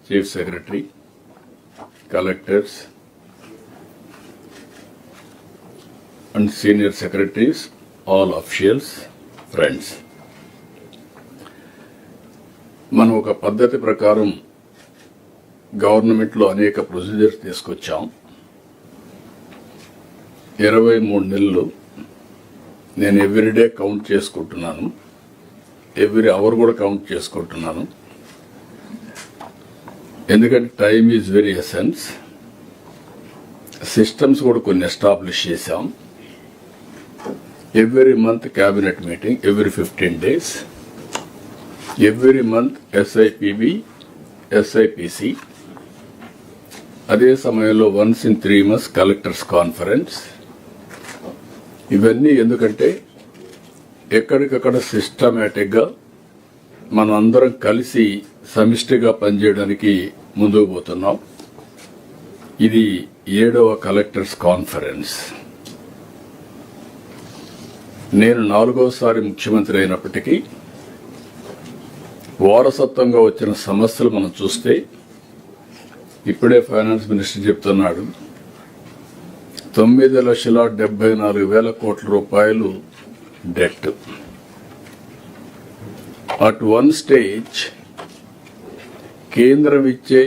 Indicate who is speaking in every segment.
Speaker 1: Chief Secretary, collectors, and senior secretaries, all officials, friends. మనం ఒక పద్ధతి ప్రకారం గవర్నమెంట్లో అనేక ప్రొసీజర్స్ తీసుకొచ్చాం. 23 నెలలు నేను ఎవ్రీడే కౌంట్ చేసుకుంటున్నాను, ఎవ్రీ అవర్ కూడా కౌంట్ చేసుకుంటున్నాను. ఎందుకంటే time is very essence. Systems కూడా కొన్ని ఎస్టాబ్లిష్ చేశాం. Every month cabinet meeting, every 15 days, every month SIPB, SIPC, అదే సమయంలో once in 3 months collectors conference. ఇవన్నీ ఎందుకంటే ఎక్కడికక్కడ సిస్టమేటిక్గా మనం అందరం కలిసి సమిష్టిగా పనిచేయడానికి ముందుకు పోతున్నాం. ఇది 7వ కలెక్టర్స్ కాన్ఫరెన్స్. నేను 4వసారి ముఖ్యమంత్రి అయినప్పటికీ వారసత్వంగా వచ్చిన సమస్యలు మనం చూస్తే, ఇప్పుడే ఫైనాన్స్ మినిస్టర్ చెప్తున్నాడు, 9,74,000 కోట్ల రూపాయలు డెట్. అట్ వన్ స్టేజ్ కేంద్రం ఇచ్చే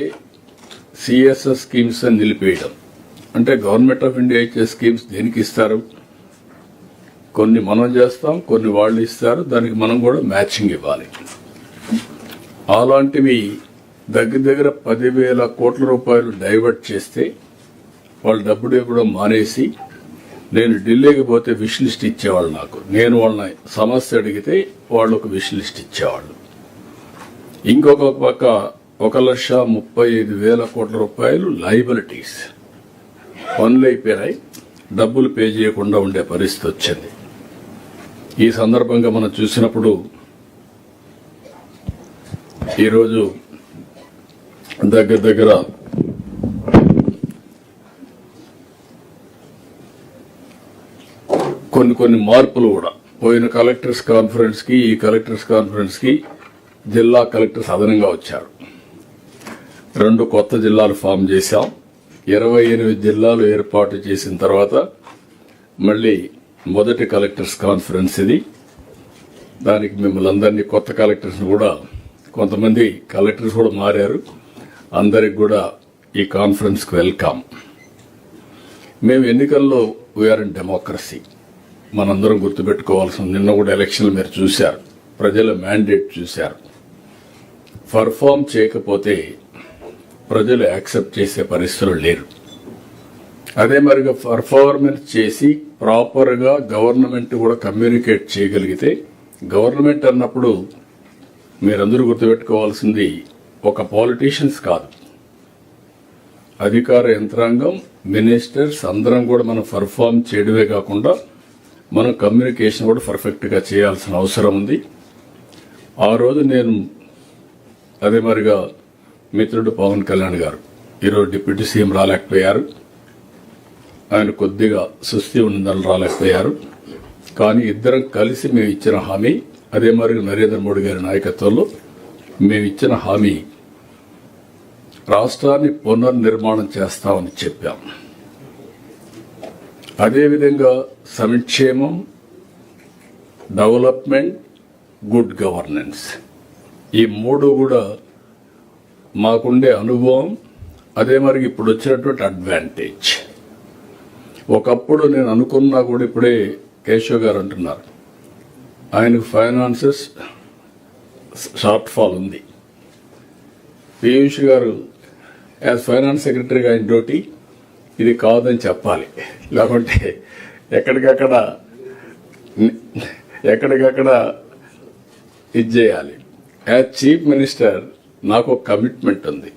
Speaker 1: CSS స్కీమ్స్ అని నిలిపేయడం. అంటే గవర్నమెంట్ ఆఫ్ ఇండియా ఇచ్చే స్కీమ్స్ దేనికి ఇస్తారు? కొన్ని మనం చేస్తాం, కొన్ని వాళ్ళు ఇస్తారు, దానికి మనం కూడా మ్యాచింగ్ ఇవ్వాలి. అలాంటివి దగ్గర 10,000 కోట్ల రూపాయలు డైవర్ట్ చేస్తే వాళ్ళు డబ్బులు ఇవ్వడం మానేసి, నేను ఢిల్లీకి పోతే విష్ లిస్ట్ ఇచ్చేవాళ్ళు నాకు. నేను వాళ్ళని సమస్య అడిగితే వాళ్ళు ఒక విష్ లిస్ట్ ఇచ్చేవాళ్ళు. ఇంకొక పక్క 1,35,000 కోట్ల రూపాయలు లయబిలిటీస్, పనులు అయిపోయినాయి, డబ్బులు పే చేయకుండా ఉండే పరిస్థితి వచ్చింది. ఈ సందర్భంగా మనం చూసినప్పుడు ఈరోజు దగ్గర కొన్ని మార్పులు కూడా పోయిన కలెక్టర్స్ కాన్ఫరెన్స్ కి ఈ కలెక్టర్స్ కాన్ఫరెన్స్ కి జిల్లా కలెక్టర్స్ అదనంగా వచ్చారు. 2 కొత్త జిల్లాలు ఫామ్ చేశాం. 28 జిల్లాలు ఏర్పాటు చేసిన తర్వాత మళ్ళీ మొదటి కలెక్టర్స్ కాన్ఫరెన్స్ ఇది. దానికి మిమ్మల్ని అందరినీ, కొత్త కలెక్టర్స్ కూడా, కొంతమంది కలెక్టర్స్ కూడా మారారు, అందరికి కూడా ఈ కాన్ఫరెన్స్కి వెల్కమ్. మేము ఎన్నికల్లో వీఆర్ ఇన్ డెమోక్రసీ. మనందరం గుర్తుపెట్టుకోవాల్సిన, నిన్న కూడా ఎలక్షన్లు మీరు చూశారు, ప్రజల మ్యాండేట్ చూశారు. పర్ఫామ్ చేయకపోతే ప్రజలు యాక్సెప్ట్ చేసే పరిస్థితులు లేరు. అదే మరిగా పర్ఫార్మెన్స్ చేసి ప్రాపర్గా గవర్నమెంట్ కూడా కమ్యూనికేట్ చేయగలిగితే, గవర్నమెంట్ అన్నప్పుడు మీరందరూ గుర్తుపెట్టుకోవాల్సింది ఒక పాలిటీషియన్స్ కాదు, అధికార యంత్రాంగం, మినిస్టర్స్ అందరం కూడా మనం పర్ఫామ్ చేయడమే కాకుండా మనం కమ్యూనికేషన్ కూడా పర్ఫెక్ట్గా చేయాల్సిన అవసరం ఉంది. ఆ రోజు నేను, అదే మరిగా మిత్రుడు పవన్ కళ్యాణ్ గారు ఈరోజు డిప్యూటీ సీఎం రాలేకపోయారు, ఆయన కొద్దిగా సుస్థి ఉందని రాలేకపోయారు. కానీ ఇద్దరం కలిసి మేము ఇచ్చిన హామీ, అదే మరి నరేంద్ర మోడీ గారి నాయకత్వంలో మేము ఇచ్చిన హామీ, రాష్ట్రాన్ని పునర్నిర్మాణం చేస్తామని చెప్పాం. అదేవిధంగా సంక్షేమం, డెవలప్మెంట్, గుడ్ గవర్నెన్స్, ఈ 3 కూడా మాకుండే అనుభవం, అదే మరి ఇప్పుడు వచ్చినటువంటి అడ్వాంటేజ్. ఒకప్పుడు నేను అనుకున్నా కూడా, ఇప్పుడే కేశవ్ గారు అంటున్నారు ఆయనకు ఫైనాన్సెస్ షార్ట్ ఫాల్ ఉంది. పీయూష్ గారు యాజ్ ఫైనాన్స్ సెక్రటరీగా ఆయన డ్యూటీ ఇది కాదని చెప్పాలి, లేకుంటే ఎక్కడికక్కడ ఇది చేయాలి. యాజ్ చీఫ్ మినిస్టర్ నాకు ఒక కమిట్మెంట్ ఉంది,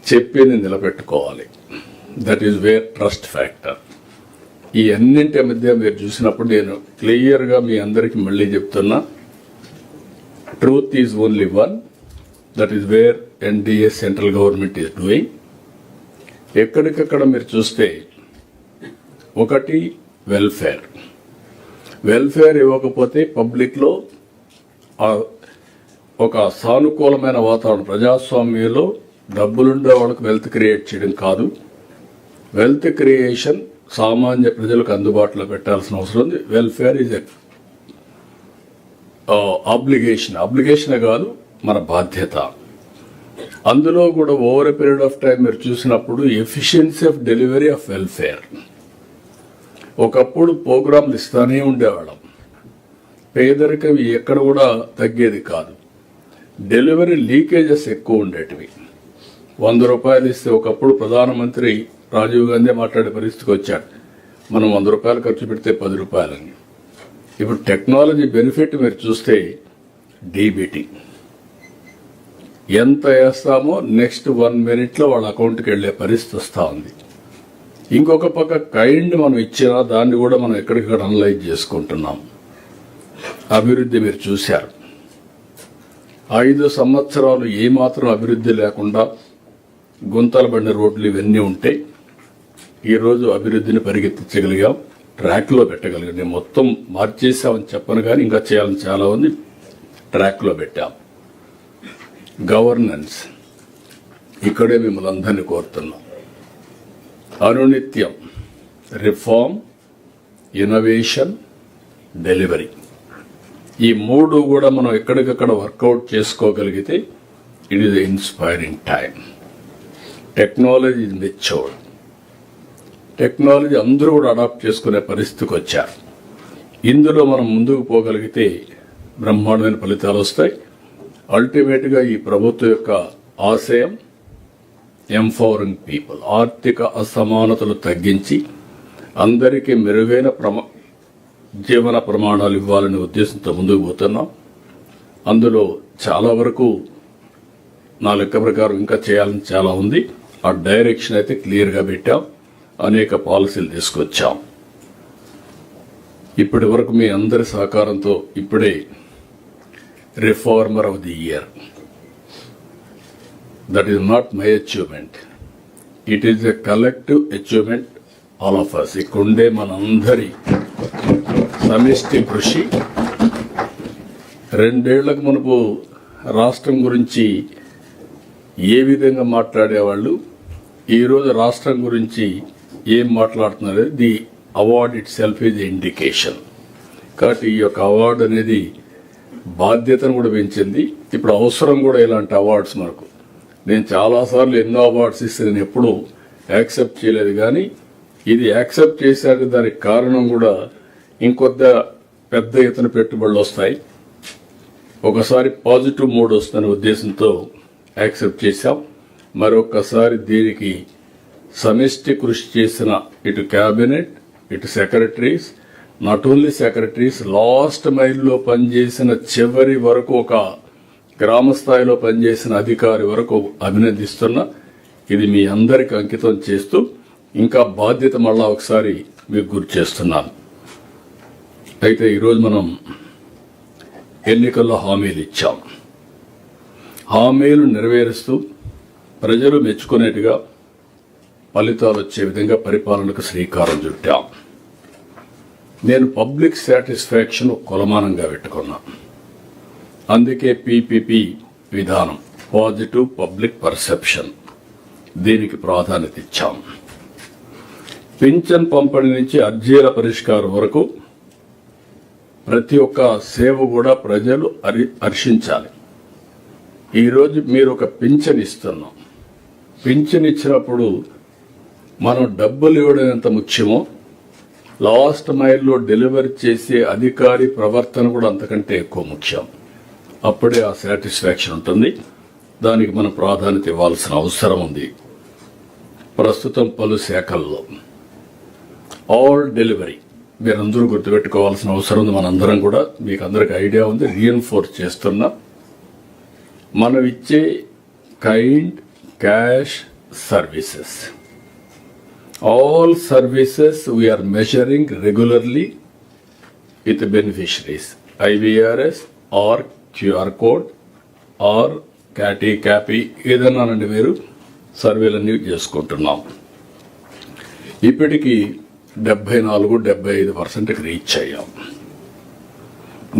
Speaker 1: చెప్పింది నిలబెట్టుకోవాలి. That is where trust factor. ఈ అన్నింటి మధ్య మీరు చూసినప్పుడు నేను క్లియర్గా మీ అందరికీ మళ్ళీ చెప్తున్నా, truth is only one. That is wear NDA central government is doing. ఎక్కడికక్కడ మీరు చూస్తే, ఒకటి వెల్ఫేర్ ఇవ్వకపోతే పబ్లిక్లో ఒక సానుకూలమైన వాతావరణం, ప్రజాస్వామ్యంలో డబ్బులుండే వాళ్ళకు వెల్త్ క్రియేట్ చేయడం కాదు. వెల్త్ క్రియేషన్ సామాన్య ప్రజలకు అందుబాటులో పెట్టాల్సిన అవసరం ఉంది. వెల్ఫేర్ ఈజ్ అబ్లిగేషన్ కాదు, మన బాధ్యత. అందులో కూడా over a period of time మీరు చూసినప్పుడు efficiency of delivery of welfare. ఒకప్పుడు ప్రోగ్రాంలు ఇస్తానే ఉండేవాళ్ళం, పేదరికం ఎక్కడ కూడా తగ్గేది కాదు. డెలివరీ లీకేజెస్ ఎక్కువ ఉండేటివి. 100 రూపాయలు ఇస్తే ఒకప్పుడు ప్రధానమంత్రి రాజీవ్ గాంధీ మాట్లాడే పరిస్థితికి వచ్చాడు, మనం 100 రూపాయలు ఖర్చు పెడితే 10 రూపాయలని. ఇప్పుడు టెక్నాలజీ బెనిఫిట్ మీరు చూస్తే డీబీటీ ఎంత వేస్తామో నెక్స్ట్ 1 మినిట్లో వాళ్ళ అకౌంట్కి వెళ్లే పరిస్థితి వస్తూ ఉంది. ఇంకొక పక్క కైండ్ మనం ఇచ్చినా దాన్ని కూడా మనం ఎక్కడికక్కడ అనలైజ్ చేసుకుంటున్నాం. అభివృద్ధి మీరు చూశారు, 5 సంవత్సరాలు ఏమాత్రం అభివృద్ధి లేకుండా గుంతల బండి రోడ్లు ఇవన్నీ ఉంటే ఈరోజు అభివృద్ధిని పరిగెత్తించగలిగాం, ట్రాక్లో పెట్టగలిగాం. నేను మొత్తం మార్చేసామని చెప్పను కానీ ఇంకా చేయాలని చాలా ఉంది, ట్రాక్లో పెట్టాం. గవర్నెన్స్ ఇక్కడే మిమ్మల్ని అందరినీ కోరుతున్నాం. అనునిత్యం రిఫార్మ్, ఇన్నోవేషన్, డెలివరీ, ఈ 3 కూడా మనం ఎక్కడికక్కడ వర్కౌట్ చేసుకోగలిగితే it is inspiring time. Technology is matured. Technology అందరూ కూడా అడాప్ట్ చేసుకునే పరిస్థితికి వచ్చారు. ఇందులో మనం ముందుకు పోగలిగితే బ్రహ్మాండమైన ఫలితాలు వస్తాయి. అల్టిమేట్గా ఈ ప్రభుత్వం యొక్క ఆశయం ఎంపవరింగ్ పీపుల్, ఆర్థిక అసమానతలు తగ్గించి అందరికీ మెరుగైన జీవన ప్రమాణాలు ఇవ్వాలనే ఉద్దేశంతో ముందుకు పోతున్నాం. అందులో చాలా వరకు నా లెక్క ప్రకారం ఇంకా చేయాలని చాలా ఉంది. ఆ డైరెక్షన్ అయితే క్లియర్గా పెట్టాం, అనేక పాలసీలు తీసుకొచ్చాం. ఇప్పటి వరకు మీ అందరి సహకారంతో ఇప్పుడే reformer of the year, that is not my achievement, it is a collective achievement all of us. ఇక్కడుండే మనందరి సమిష్టి కృషి. 2 ఏళ్లకు మునుపు రాష్ట్రం గురించి ఏ విధంగా మాట్లాడేవాళ్ళు, ఈరోజు రాష్ట్రం గురించి ఏం మాట్లాడుతున్నారు, the award it self is indication. కాబట్టి ఈ యొక్క అవార్డు అనేది బాధ్యతను కూడా పెంచింది. ఇప్పుడు అవసరం కూడా ఇలాంటి అవార్డ్స్ మనకు. నేను చాలాసార్లు ఎన్నో అవార్డ్స్ ఇస్తే నేను ఎప్పుడూ యాక్సెప్ట్ చేయలేదు, కానీ ఇది యాక్సెప్ట్ చేశాక దానికి కారణం కూడా ఇంకొద్ద పెద్ద ఎత్తున పెట్టుబడులు వస్తాయి, ఒకసారి పాజిటివ్ మూడ్ వస్తుందనే ఉద్దేశంతో యాక్సెప్ట్ చేశాం. మరొకసారి దీనికి సమిష్టి కృషి చేసిన ఇటు క్యాబినెట్, ఇటు secretaries, not only secretaries, last మైల్లో పనిచేసిన చివరి వరకు ఒక గ్రామ స్థాయిలో పనిచేసిన అధికారి వరకు అభినందిస్తున్నా. ఇది మీ అందరికి అంకితం చేస్తూ ఇంకా బాధ్యత మళ్ళా ఒకసారి మీకు గుర్తు చేస్తున్నాను. అయితే ఈరోజు మనం ఎన్నికల్లో హామీలు ఇచ్చాం. హామీలు నెరవేరుస్తూ ప్రజలు మెచ్చుకునేట్టుగా ఫలితాలు వచ్చే విధంగా పరిపాలనకు శ్రీకారం చుట్టాం. నేను పబ్లిక్ సాటిస్ఫాక్షన్ కొలమానంగా పెట్టుకున్నా. అందుకే పీపీపీ విధానం, పాజిటివ్ పబ్లిక్ పర్సెప్షన్, దీనికి ప్రాధాన్యత ఇచ్చాం. పింఛన్ పంపిణీ నుంచి అర్జీల పరిష్కారం వరకు ప్రతి ఒక్క సేవ కూడా ప్రజలు హర్షించాలి. ఈరోజు మీరు ఒక పింఛన్ ఇస్తున్నాం, పింఛన్ ఇచ్చినప్పుడు మనం డబ్బులు ఇవ్వడం ఎంత ముఖ్యమో లాస్ట్ మైల్లో డెలివరీ చేసే అధికారి ప్రవర్తన కూడా అంతకంటే ఎక్కువ ముఖ్యం. అప్పుడే ఆ సాటిస్ఫాక్షన్ ఉంటుంది. దానికి మనం ప్రాధాన్యత ఇవ్వాల్సిన అవసరం ఉంది. ప్రస్తుతం పలు శాఖల్లో ఆల్ డెలివరీ మీరందరూ గుర్తుపెట్టుకోవాల్సిన అవసరం ఉంది. మనందరం కూడా, మీకు అందరికి ఐడియా ఉంది, రీఎన్ఫోర్స్ చేస్తున్నా. మనం ఇచ్చే kind cash services, all services we are measuring regularly with beneficiaries, IVRS or QR code or క్యాపీ ఏదన్నానండి, మీరు సర్వేలన్నీ చేసుకుంటున్నాం. ఇప్పటికీ 74-75% రీచ్ అయ్యాం.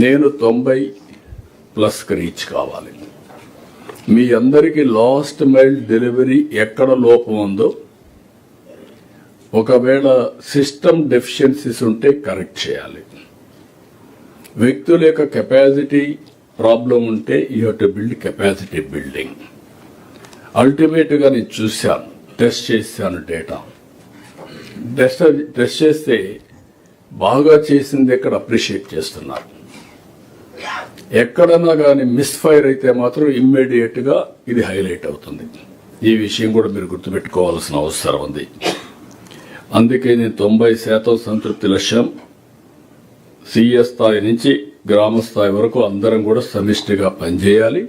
Speaker 1: నేను 90+ రీచ్ కావాలి. మీ అందరికీ లాస్ట్ మైల్ డెలివరీ ఎక్కడ లోపం ఉందో, ఒకవేళ సిస్టమ్ డెఫిషియన్సీస్ ఉంటే కరెక్ట్ చేయాలి. వ్యక్తుల యొక్క కెపాసిటీ ప్రాబ్లం ఉంటే you have to build capacity building. అల్టిమేట్గా నేను చూశాను, టెస్ట్ చేశాను డేటా. టెస్ట్ చేస్తే బాగా చేసింది ఎక్కడ అప్రిషియేట్ చేస్తున్నారు. ఎక్కడన్నా కానీ మిస్ఫైర్ అయితే మాత్రం ఇమ్మీడియట్ గా ఇది హైలైట్ అవుతుంది. ఈ విషయం కూడా మీరు గుర్తుపెట్టుకోవాల్సిన అవసరం ఉంది. అందుకే నేను 90% సంతృప్తి లక్ష్యం సీఎస్ స్థాయి నుంచి గ్రామ స్థాయి వరకు అందరం కూడా సమిష్టిగా పనిచేయాలి.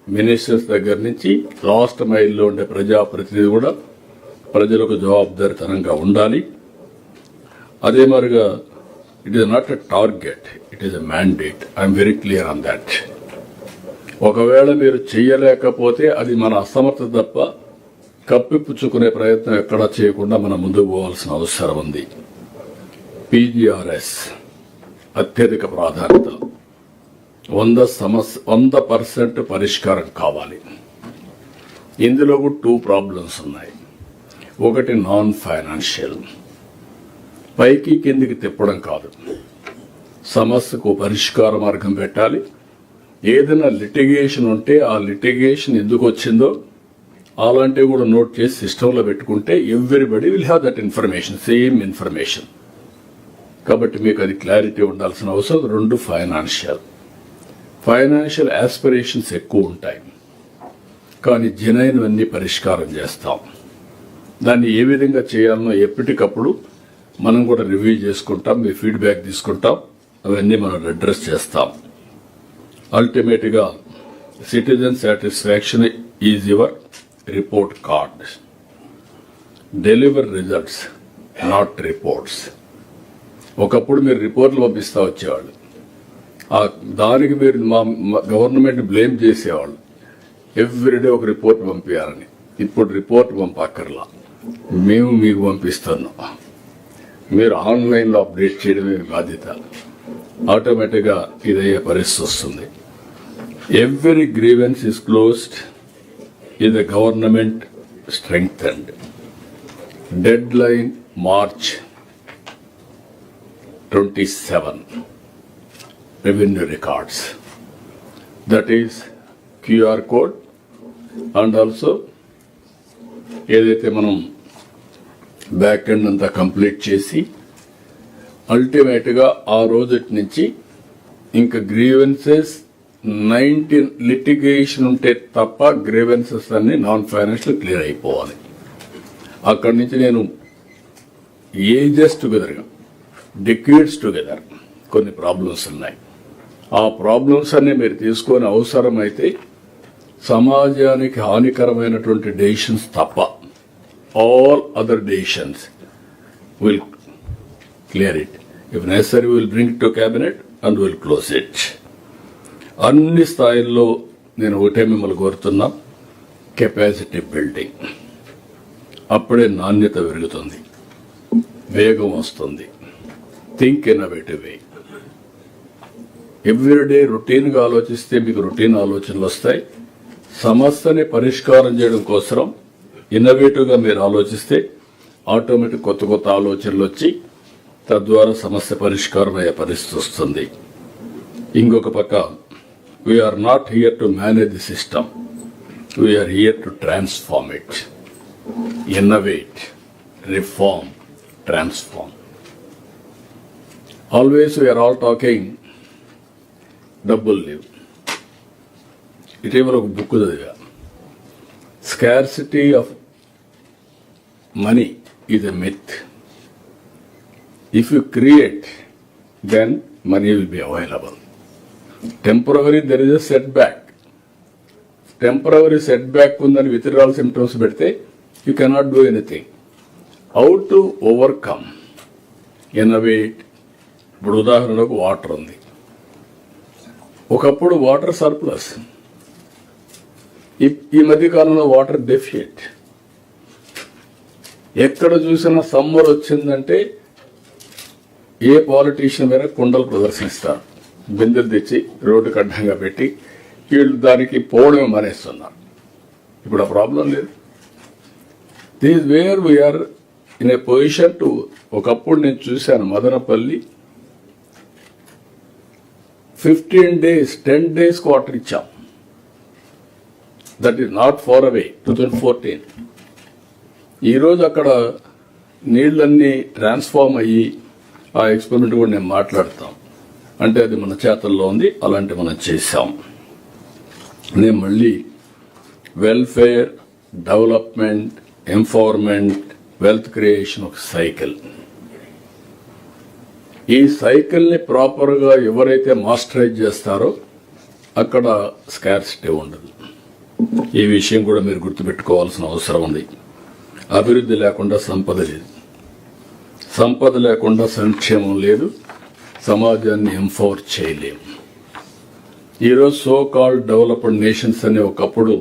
Speaker 1: మినిస్టర్స్ దగ్గర నుంచి లాస్ట్ మైల్లో ఉండే ప్రజాప్రతినిధి కూడా ప్రజలకు జవాబుదారీతనంగా ఉండాలి. అదే మరిగా it is not a target, it is a mandate. I'm very clear on that. ఒకవేళ మీరు చేయలేకపోతే అది మన అసమర్థత తప్ప కప్పిపుచ్చుకునే ప్రయత్నం ఎక్కడా చేయకుండా మనం ముందుకు పోవాల్సిన అవసరం ఉంది. పీజీఆర్ఎస్ అత్యధిక ప్రాధాన్యత. 100% పరిష్కారం కావాలి. ఇందులో కూడా 2 ప్రాబ్లమ్స్ ఉన్నాయి. ఒకటి నాన్ ఫైనాన్షియల్, పైకి కిందికి తిప్పడం కాదు, సమస్యకు పరిష్కార మార్గం పెట్టాలి. ఏదైనా లిటిగేషన్ ఉంటే ఆ లిటిగేషన్ ఎందుకు వచ్చిందో అలాంటివి కూడా నోట్ చేసి సిస్టంలో పెట్టుకుంటే everybody will have that information, same information. కాబట్టి మీకు అది క్లారిటీ ఉండాల్సిన అవసరం. 2 ఫైనాన్షియల్ ఆస్పిరేషన్స్ ఎక్కువ ఉంటాయి, కానీ జనైనవన్నీ పరిష్కారం చేస్తాం. దాన్ని ఏ విధంగా చేయాలనో ఎప్పటికప్పుడు మనం కూడా రివ్యూ చేసుకుంటాం, మీ ఫీడ్బ్యాక్ తీసుకుంటాం, అవన్నీ మనం అడ్రస్ చేస్తాం. అల్టిమేట్గా citizen satisfaction is your report card. Deliver results, not reports. ఒకప్పుడు మీరు రిపోర్ట్లు పంపిస్తా వచ్చేవాళ్ళు, దానికి మీరు మా గవర్నమెంట్ బ్లేమ్ చేసేవాళ్ళు. ఎవ్రీడే ఒక రిపోర్ట్ పంపించాలని. ఇప్పుడు రిపోర్ట్ పంపక్కర్లా, మేము మీకు పంపిస్తున్నాం. మీరు ఆన్లైన్లో అప్డేట్ చేయడమే బాధ్యత. ఆటోమేటిక్గా ఇదయ్యే పరిస్థితి వస్తుంది. Every grievance is closed, is the government strengthened. Deadline March 27. Revenue records. That is QR code and also ఏదైతే మనం బ్యాక్ ఎండ్ అంతా కంప్లీట్ చేసి అల్టిమేట్గా ఆ రోజు నుంచి ఇంకా గ్రీవెన్సెస్ 19 లిటిగేషన్ ఉంటే తప్ప గ్రీవెన్సెస్ అన్ని నాన్ ఫైనాన్షియల్ క్లియర్ అయిపోవాలి. అక్కడి నుంచి నేను ఏజెస్ టుగెదర్గా, డికేడ్స్ టుగెదర్ కొన్ని ప్రాబ్లమ్స్ ఉన్నాయి. ఆ ప్రాబ్లమ్స్ అన్ని మీరు తీసుకొని అవసరమైతే సమాజానికి హానికరమైనటువంటి డెసిషన్స్ తప్ప all other decisions will clear it. If necessary will bring to cabinet and will close it. అన్ని స్థాయిల్లో నేను ఒకటే మిమ్మల్ని కోరుతున్నా, కెపాసిటీ బిల్డింగ్. అప్పుడే నాణ్యత పెరుగుతుంది, వేగం వస్తుంది. థింక్ ఇన్నోవేటివ్ వే. ఎవ్రీడే రొటీన్గా ఆలోచిస్తే మీకు రొటీన్ ఆలోచనలు వస్తాయి. సమస్యని పరిష్కారం చేయడం కోసం ఇన్నోవేటివ్గా మీరు ఆలోచిస్తే ఆటోమేటిక్ కొత్త కొత్త ఆలోచనలు వచ్చి తద్వారా సమస్య పరిష్కారం అయ్యే పరిస్థితి వస్తుంది. ఇంకొక పక్క, we are not here to manage the system. We are here to transform it. Innovate, reform, transform. Always we are all talking double live. ఇటీవల ఒక బుక్ చదివా. Scarcity of money is a myth. If you create, then money will be available. Temporary there is a setback. Temporary setback ఉందని withdrawal symptoms పెడితే you cannot do anything. How to overcome? Innovate. ఇప్పుడు ఉదాహరణకు water ఉంది. ఒకప్పుడు water surplus, ఈ మధ్య కాలంలో water deficit. ఎక్కడ చూసినా సమ్మర్ వచ్చిందంటే ఏ పాలిటీషియన్ మీద కుండలు ప్రదర్శిస్తారు. బిందెలు తెచ్చి రోడ్డుకు అడ్డంగా పెట్టి వీళ్ళు దానికి పోవడమే మానేస్తున్నారు. ఇప్పుడు ఆ ప్రాబ్లం లేదు. This where we are in a position to. ఒకప్పుడు నేను చూశాను మదనపల్లి 15 days 10 days వాటర్ ఇచ్చాం. That is not far away 2014. ఈరోజు అక్కడ నీళ్ళన్నీ ట్రాన్స్ఫార్మ్ అయ్యి ఆ ఎక్స్పెరిమెంట్ కూడా నేను మాట్లాడతాం. అంటే అది మన చేతల్లో ఉంది, అలాంటి మనం చేశాం. నేను మళ్ళీ welfare, development, empowerment, wealth creation ఒక సైకిల్. ఈ సైకిల్ని ప్రాపర్గా ఎవరైతే మాస్టరైజ్ చేస్తారో అక్కడ స్కార్సిటీ ఉండదు. ఈ విషయం కూడా మీరు గుర్తుపెట్టుకోవాల్సిన అవసరం ఉంది. అభివృద్ధి లేకుండా సంపద లేదు, సంపద లేకుండా సంక్షేమం లేదు, సమాజాన్ని ఎంపవర్ చేయలేము. ఈరోజు సో కాల్డ్ డెవలప్డ్ నేషన్స్ అనే ఒకప్పుడు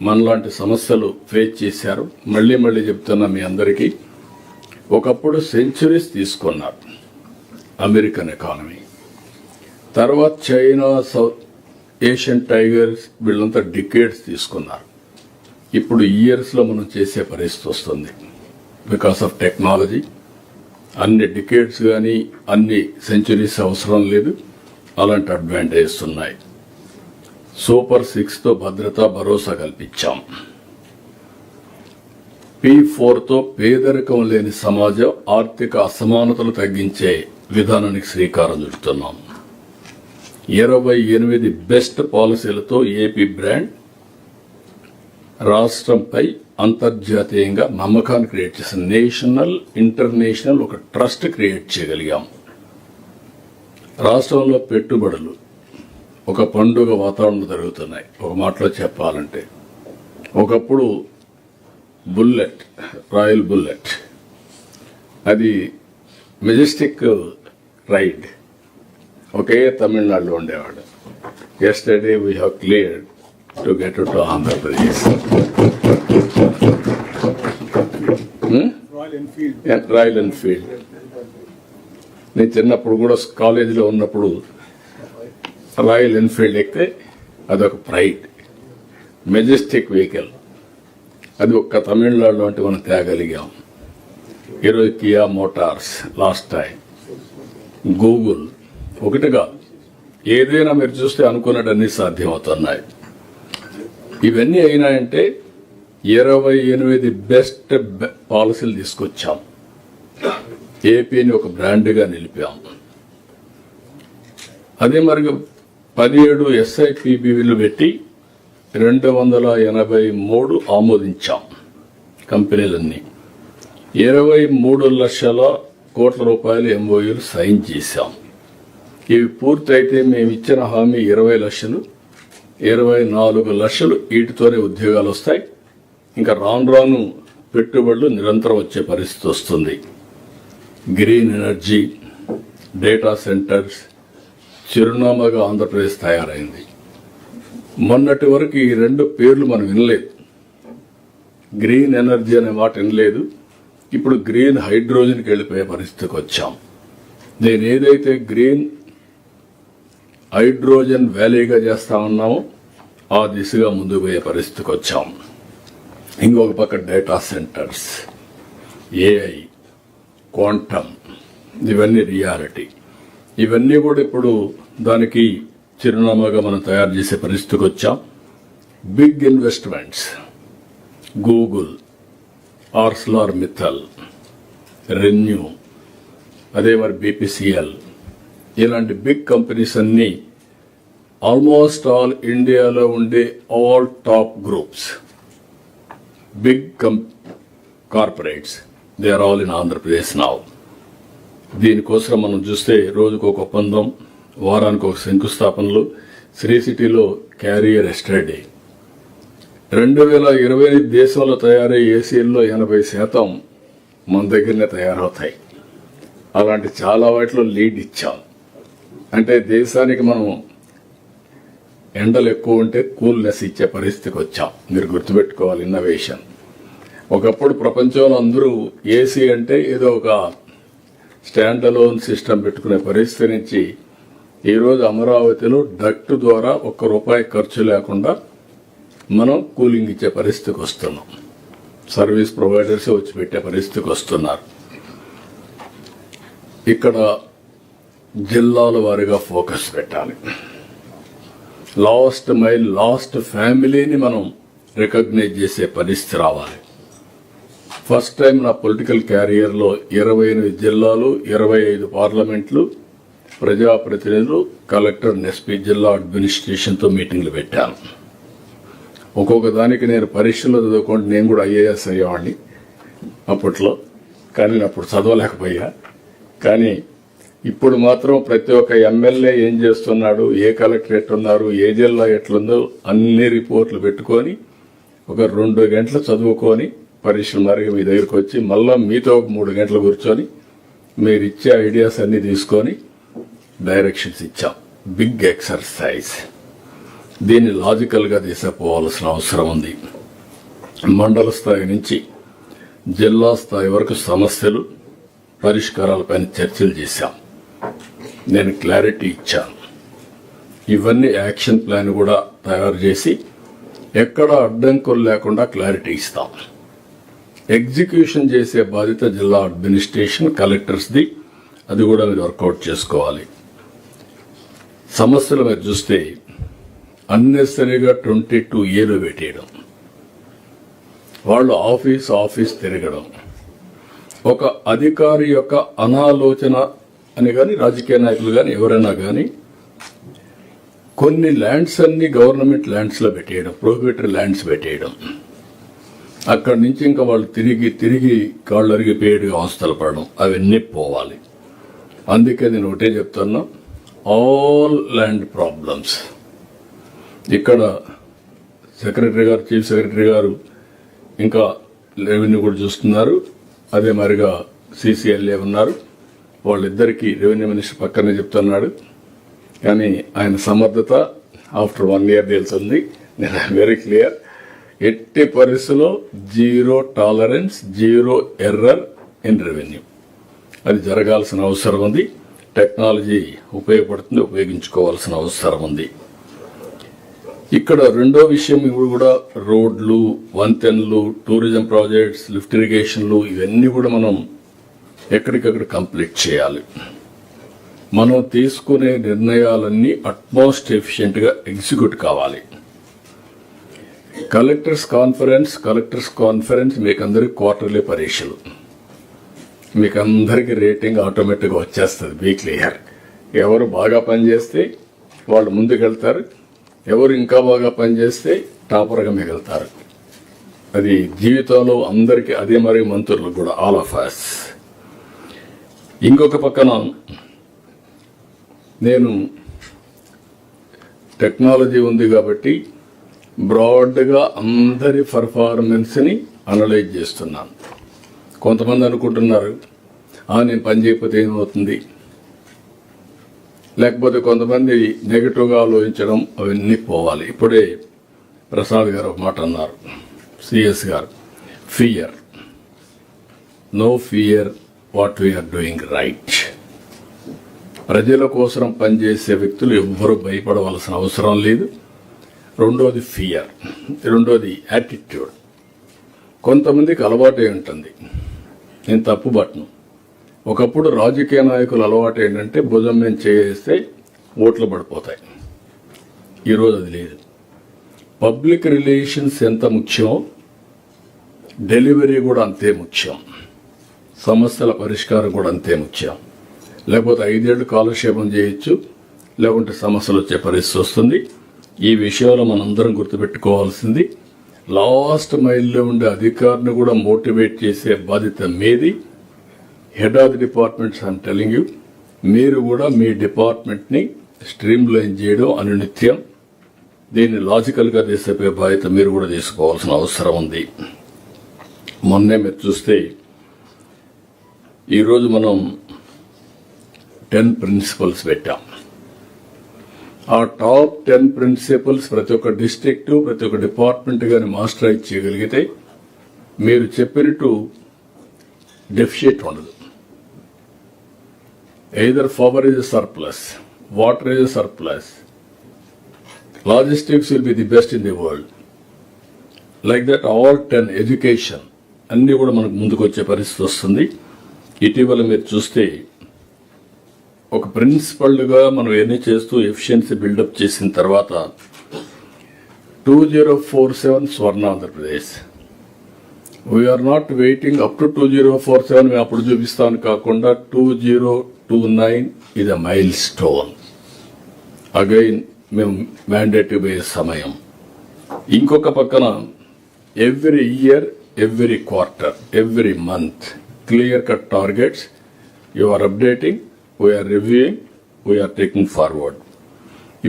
Speaker 1: మనలాంటి సమస్యలు ఫేస్ చేశారు. మళ్ళీ చెప్తున్నా మీ అందరికీ, ఒకప్పుడు సెంచురీస్ తీసుకున్నారు అమెరికన్ ఎకానమీ, తర్వాత చైనా, సౌత్ ఏషియన్ టైగర్స్, వీళ్ళంతా డికేడ్స్ తీసుకున్నారు. ఇప్పుడు ఇయర్స్లో మనం చేసే పరిస్థితి వస్తుంది బికాస్ ఆఫ్ టెక్నాలజీ. అన్ని డికేడ్స్ కానీ అన్ని సెంచురీస్ అవసరం లేదు, అలాంటి అడ్వాంటేజెస్ ఉన్నాయి. సూపర్ 6తో భద్రత, భరోసా కల్పించాం. P4తో పేదరికం లేని సమాజం, ఆర్థిక అసమానతలు తగ్గించే విధానానికి శ్రీకారం చుడుతున్నాం. 28 బెస్ట్ పాలసీలతో ఏపీ బ్రాండ్ రాష్ట్రంపై అంతర్జాతీయంగా నమ్మకాన్ని క్రియేట్ చేసిన నేషనల్, ఇంటర్నేషనల్ ఒక ట్రస్ట్ క్రియేట్ చేయగలిగాం. రాష్ట్రంలో పెట్టుబడులు ఒక పండుగ వాతావరణం జరుగుతున్నాయి. ఒక మాటలో చెప్పాలంటే, ఒకప్పుడు బుల్లెట్, రాయల్ బుల్లెట్, అది మెజెస్టిక్ రైడ్ ఒకే తమిళనాడులో ఉండేవాడు. Yesterday we have cleared to get to Andhra Pradesh. Royal Enfield. నేను చిన్నప్పుడు కూడా కాలేజీలో ఉన్నప్పుడు రాయల్ ఎన్ఫీల్డ్ ఎక్కితే అదొక ప్రైడ్, మెజెస్టిక్ వెహికల్. అది ఒక్క తమిళనాడులో అంటే మనం తేగలిగాం. ఈరోజు Kia Motors, last time Google, ఒకటిగా ఏదైనా మీరు చూస్తే అనుకున్నటన్నీ సాధ్యమవుతున్నాయి. ఇవన్నీ అయినాయంటే 28 బెస్ట్ పాలసీలు తీసుకొచ్చాం. ఏపీని ఒక బ్రాండ్గా నిలిపాం. అదే మరి 17 SIPBలు పెట్టి 283 ఆమోదించాం కంపెనీలన్నీ. 23 లక్షల కోట్ల రూపాయలు MOUలు సైన్ చేశాం. ఇవి పూర్తయితే మేము ఇచ్చిన హామీ 20 లక్షలు, 24 లక్షలు వీటితోనే ఉద్యోగాలు వస్తాయి. ఇంకా రాను పెట్టుబడులు నిరంతరం వచ్చే పరిస్థితి వస్తుంది. గ్రీన్ ఎనర్జీ, డేటా సెంటర్స్, చిరునామాగా ఆంధ్రప్రదేశ్ తయారైంది. మొన్నటి వరకు ఈ 2 పేర్లు మనం వినలేదు. గ్రీన్ ఎనర్జీ అనే మాట వినలేదు. ఇప్పుడు గ్రీన్ హైడ్రోజన్కి వెళ్ళిపోయే పరిస్థితికి వచ్చాం. నేను ఏదైతే గ్రీన్ హైడ్రోజన్ వ్యాలీగా చేస్తా ఉన్నామో ఆ దిశగా ముందుకు పోయే పరిస్థితికి వచ్చాం. ఇంకొక పక్క డేటా సెంటర్స్, AI, క్వాంటమ్, ఇవన్నీ రియాలిటీ. ఇవన్నీ కూడా ఇప్పుడు దానికి చిరునామాగా మనం తయారు చేసే పరిస్థితికి వచ్చాం. Big investments, Google, ArcelorMittal, ReNew, అదే మరి BPCL, ఇలాంటి బిగ్ కంపెనీస్ అన్నీ ఆల్మోస్ట్ ఆల్ ఇండియాలో ఉండే all top groups, big corporates, they are all in Andhra Pradesh now. దీనికోసం మనం చూస్తే రోజుకు ఒక ఒప్పందం, వారానికి ఒక శంకుస్థాపనలు. శ్రీ సిటీలో క్యారియర్ ఎస్టర్డే 2020 దేశంలో తయారయ్యే ఏసీల్లో 80% మన దగ్గరనే తయారవుతాయి. అలాంటి చాలా వాటిలో లీడ్ ఇచ్చాం. అంటే దేశానికి మనం ఎండలు ఎక్కువ ఉంటే కూల్నెస్ ఇచ్చే పరిస్థితికి వచ్చాం. మీరు గుర్తుపెట్టుకోవాలి ఇన్నోవేషన్. ఒకప్పుడు ప్రపంచంలో అందరూ ఏసీ అంటే ఏదో ఒక స్టాండ్ అలోన్ సిస్టమ్ పెట్టుకునే పరిస్థితి నుంచి ఈరోజు అమరావతిలో డక్ట్ ద్వారా ₹1 ఖర్చు లేకుండా మనం కూలింగ్ ఇచ్చే పరిస్థితికి వస్తున్నాం. సర్వీస్ ప్రొవైడర్స్ వచ్చి పెట్టే పరిస్థితికి వస్తున్నారు. ఇక్కడ జిల్లాల వారీగా ఫోకస్ పెట్టాలి. లాస్ట్ మైల్, లాస్ట్ ఫ్యామిలీని మనం రికగ్నైజ్ చేసే పరిస్థితి రావాలి. ఫస్ట్ టైం నా పొలిటికల్ క్యారియర్లో 28 జిల్లాలు, 25 పార్లమెంట్లు, ప్రజాప్రతినిధులు, కలెక్టర్, ఎస్పీ, జిల్లా అడ్మినిస్ట్రేషన్తో మీటింగ్లు పెట్టాను. ఒక్కొక్క దానికి నేను పరీక్షలు చదువుకుంటే నేను కూడా IAS అయ్యేవాడిని అప్పట్లో, కానీ అప్పుడు చదవలేకపోయా. కానీ ఇప్పుడు మాత్రం ప్రతి ఒక్క ఎమ్మెల్యే ఏం చేస్తున్నాడు, ఏ కలెక్టరేట్ ఉన్నారు, ఏ జిల్లా ఎట్లుందో అన్ని రిపోర్ట్లు పెట్టుకొని ఒక 2 గంటలు చదువుకొని పరీక్షల మరిగి మీ దగ్గరికి వచ్చి మళ్ళా మీతో ఒక 3 గంటలు కూర్చొని మీరు ఇచ్చే ఐడియాస్ అన్ని తీసుకొని డైరెక్షన్స్ ఇచ్చాం. Big exercise. దీన్ని లాజికల్గా తీసుకుపోవాల్సిన అవసరం ఉంది. మండల స్థాయి నుంచి జిల్లా స్థాయి వరకు సమస్యలు, పరిష్కారాలపైన చర్చలు చేశాం. నేను క్లారిటీ ఇచ్చాను. ఇవన్నీ యాక్షన్ ప్లాన్ కూడా తయారు చేసి ఎక్కడ అడ్డంకులు లేకుండా క్లారిటీ ఇస్తాం. ఎగ్జిక్యూషన్ చేసే బాధ్యత జిల్లా అడ్మినిస్ట్రేషన్, కలెక్టర్స్ది. అది కూడా మీరు వర్కౌట్ చేసుకోవాలి. సమస్యలు మీరు చూస్తే అన్నెసరీగా 22A పెట్టేయడం, వాళ్ళు ఆఫీస్ తిరగడం, ఒక అధికారి యొక్క అనాలోచన అని కానీ రాజకీయ నాయకులు కానీ ఎవరైనా కానీ కొన్ని ల్యాండ్స్ అన్ని గవర్నమెంట్ ల్యాండ్స్లో పెట్టేయడం, ప్రొహిబిటరీ ల్యాండ్స్ పెట్టేయడం, అక్కడి నుంచి ఇంకా వాళ్ళు తిరిగి కాళ్ళు అరిగిపోయేట్టుగా అవస్థలు పడడం, అవన్నీ పోవాలి. అందుకే నేను ఒకటే చెప్తున్నా, ఆల్ ల్యాండ్ ప్రాబ్లమ్స్. ఇక్కడ సెక్రటరీ గారు, చీఫ్ సెక్రటరీ గారు ఇంకా రెవెన్యూ కూడా చూస్తున్నారు. అదే మరిగా CCLA ఉన్నారు. వాళ్ళిద్దరికీ రెవెన్యూ మినిస్టర్ పక్కనే చెప్తున్నాడు. కానీ ఆయన సమర్థత ఆఫ్టర్ 1 year తెలుస్తుంది. నేను వెరీ క్లియర్. ఎట్టి పరిస్థితుల్లో 0 tolerance, 0 error ఇన్ రెవెన్యూ. అది జరగాల్సిన అవసరం ఉంది. టెక్నాలజీ ఉపయోగపడుతుంది, ఉపయోగించుకోవాల్సిన అవసరం ఉంది. ఇక్కడ రెండో విషయం ఇప్పుడు కూడా రోడ్లు, వంతెనలు, టూరిజం ప్రాజెక్ట్స్, లిఫ్ట్ ఇరిగేషన్లు, ఇవన్నీ కూడా మనం ఎక్కడికక్కడ కంప్లీట్ చేయాలి. మనం తీసుకునే నిర్ణయాలన్నీ అట్మోస్ట్ ఎఫిషియెంట్గా ఎగ్జిక్యూట్ కావాలి. కలెక్టర్స్ కాన్ఫరెన్స్ మీకు అందరికి క్వార్టర్లీ పరీక్షలు. మీకు అందరికి రేటింగ్ ఆటోమేటిక్గా వచ్చేస్తుంది. Be clear. ఎవరు బాగా పనిచేస్తే వాళ్ళు ముందుకెళ్తారు, ఎవరు ఇంకా బాగా పనిచేస్తే టాపర్గా మిగులుతారు. అది జీవితంలో అందరికీ, అదే మరి మంత్రులకు కూడా, ఆల్ ఆఫ్ అస్. ఇంకొక పక్కన నేను టెక్నాలజీ ఉంది కాబట్టి బ్రాడ్గా అందరి పర్ఫార్మెన్స్ని అనలైజ్ చేస్తున్నాను. కొంతమంది అనుకుంటున్నారు, నేను పని చేయకపోతే ఏమవుతుంది, లేకపోతే కొంతమంది నెగిటివ్గా ఆలోచించడం, అవన్నీ పోవాలి. ఇప్పుడే ప్రసాద్ గారు ఒక మాట అన్నారు, CS గారు, fear, no fear what we are doing right. ప్రజల కోసం పనిచేసే వ్యక్తులు ఎవ్వరూ భయపడవలసిన అవసరం లేదు. రెండోది ఫియర్, రెండోది యాటిట్యూడ్. కొంతమందికి అలవాటు ఉంటుంది, నేను తప్పు పట్టను. ఒకప్పుడు రాజకీయ నాయకుల అలవాటు ఏంటంటే భుజం మీద చేస్తే ఓట్లు పడిపోతాయి. ఈరోజు అది లేదు. పబ్లిక్ రిలేషన్స్ ఎంత ముఖ్యం, డెలివరీ కూడా అంతే ముఖ్యం, సమస్యల పరిష్కారం కూడా అంతే ముఖ్యం. లేకపోతే 5 ఏళ్లు కాలక్షేపం చేయొచ్చు, లేకుంటే సమస్యలు వచ్చే పరిస్థితి వస్తుంది. ఈ విషయంలో మనందరం గుర్తుపెట్టుకోవాల్సింది, లాస్ట్ మైల్లో ఉండే అధికారిని కూడా మోటివేట్ చేసే బాధ్యత మీది. Head of the departments I'm telling you, మీరు కూడా మీ డిపార్ట్మెంట్ని స్ట్రీమ్ లైన్ చేయడం అనునిత్యం. దీన్ని లాజికల్గా చేసే బాధ్యత మీరు కూడా తీసుకోవాల్సిన అవసరం ఉంది. మొన్నే మీరు చూస్తే ఈరోజు మనం 10 ప్రిన్సిపల్స్ పెట్టాం. ఆ టాప్ 10 ప్రిన్సిపల్స్ ప్రతి ఒక్క డిస్ట్రిక్ట్, ప్రతి ఒక్క డిపార్ట్మెంట్ కానీ మాస్టరైజ్ చేయగలిగితే మీరు చెప్పినట్టు డెఫిషిట్ ఉండదు. Either power is surplus, water is a surplus. Logistics will be the best in the world. Like that, all 10 education అన్నీ కూడా మనకు ముందుకు వచ్చే పరిస్థితి వస్తుంది. ఇటీవల మీరు చూస్తే ఒక ప్రిన్సిపల్గా మనం ఎన్ని చేస్తూ ఎఫిషియన్సీ బిల్డప్ చేసిన తర్వాత 2047 స్వర్ణ Andhra Pradesh. We are not waiting up to 2047 మేము అప్పుడు చూపిస్తామని కాకుండా 2029 ఇది మైల్ స్టోన్. అగైన్ మేము మ్యాండేటరీ పోయే సమయం. ఇంకొక పక్కన every year, every quarter, every month clear cut targets you are updating, we are reviewing, we are taking forward.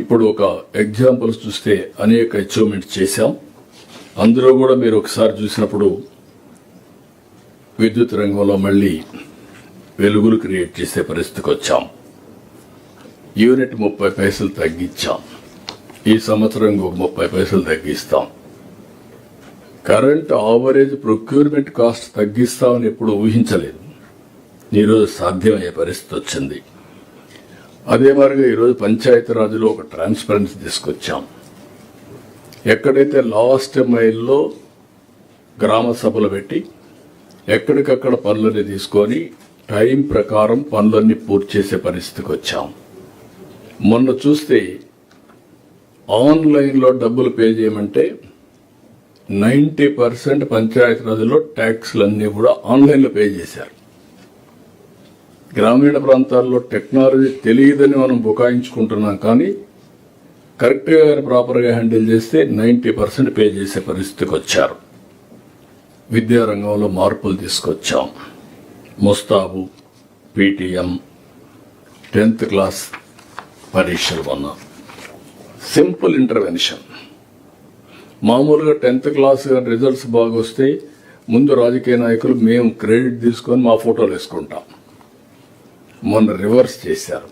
Speaker 1: ఇప్పుడు ఒక ఎగ్జాంపుల్స్ చూస్తే అనేక అచీవ్మెంట్స్ చేశాం. అందులో కూడా మీరు ఒకసారి చూసినప్పుడు విద్యుత్ రంగంలో మళ్ళీ వెలుగులు క్రియేట్ చేసే పరిస్థితికి వచ్చాం. యూనిట్ 30 పైసలు తగ్గించాం. ఈ సంవత్సరం ఇంకొక 30 పైసలు తగ్గిస్తాం. కరెంట్ ఆవరేజ్ ప్రొక్యూర్మెంట్ కాస్ట్ తగ్గిస్తామని ఎప్పుడు ఊహించలేదు. ఈరోజు సాధ్యమయ్యే పరిస్థితి వచ్చింది. అదే మరిగా ఈరోజు పంచాయతీరాజ్లో ఒక ట్రాన్స్పరెన్సీ తీసుకొచ్చాం. ఎక్కడైతే లాస్ట్ మైల్లో గ్రామ సభలు పెట్టి ఎక్కడికక్కడ పనులని తీసుకొని టైం ప్రకారం పనులన్నీ పూర్తి చేసే పరిస్థితికి వచ్చాం. మొన్న చూస్తే ఆన్లైన్లో డబ్బులు పే చేయమంటే 90% పంచాయతీరాజ్లో ట్యాక్స్లన్నీ కూడా ఆన్లైన్లో పే చేశారు. గ్రామీణ ప్రాంతాల్లో టెక్నాలజీ తెలియదని మనం బుకాయించుకుంటున్నాం, కానీ కరెక్ట్గా ప్రాపర్గా హ్యాండిల్ చేస్తే 90% పే చేసే పరిస్థితికి వచ్చారు. విద్యారంగంలో మార్పులు తీసుకొచ్చాం. ముస్తాబు, పీటీఎం, 10th క్లాస్ పరీక్షలు కొన్నాం. Simple intervention. మామూలుగా 10th క్లాస్ రిజల్ట్స్ బాగా వస్తే ముందు రాజకీయ నాయకులు మేము క్రెడిట్ తీసుకొని మా ఫోటోలు వేసుకుంటాం. మొన్న రివర్స్ చేశారు.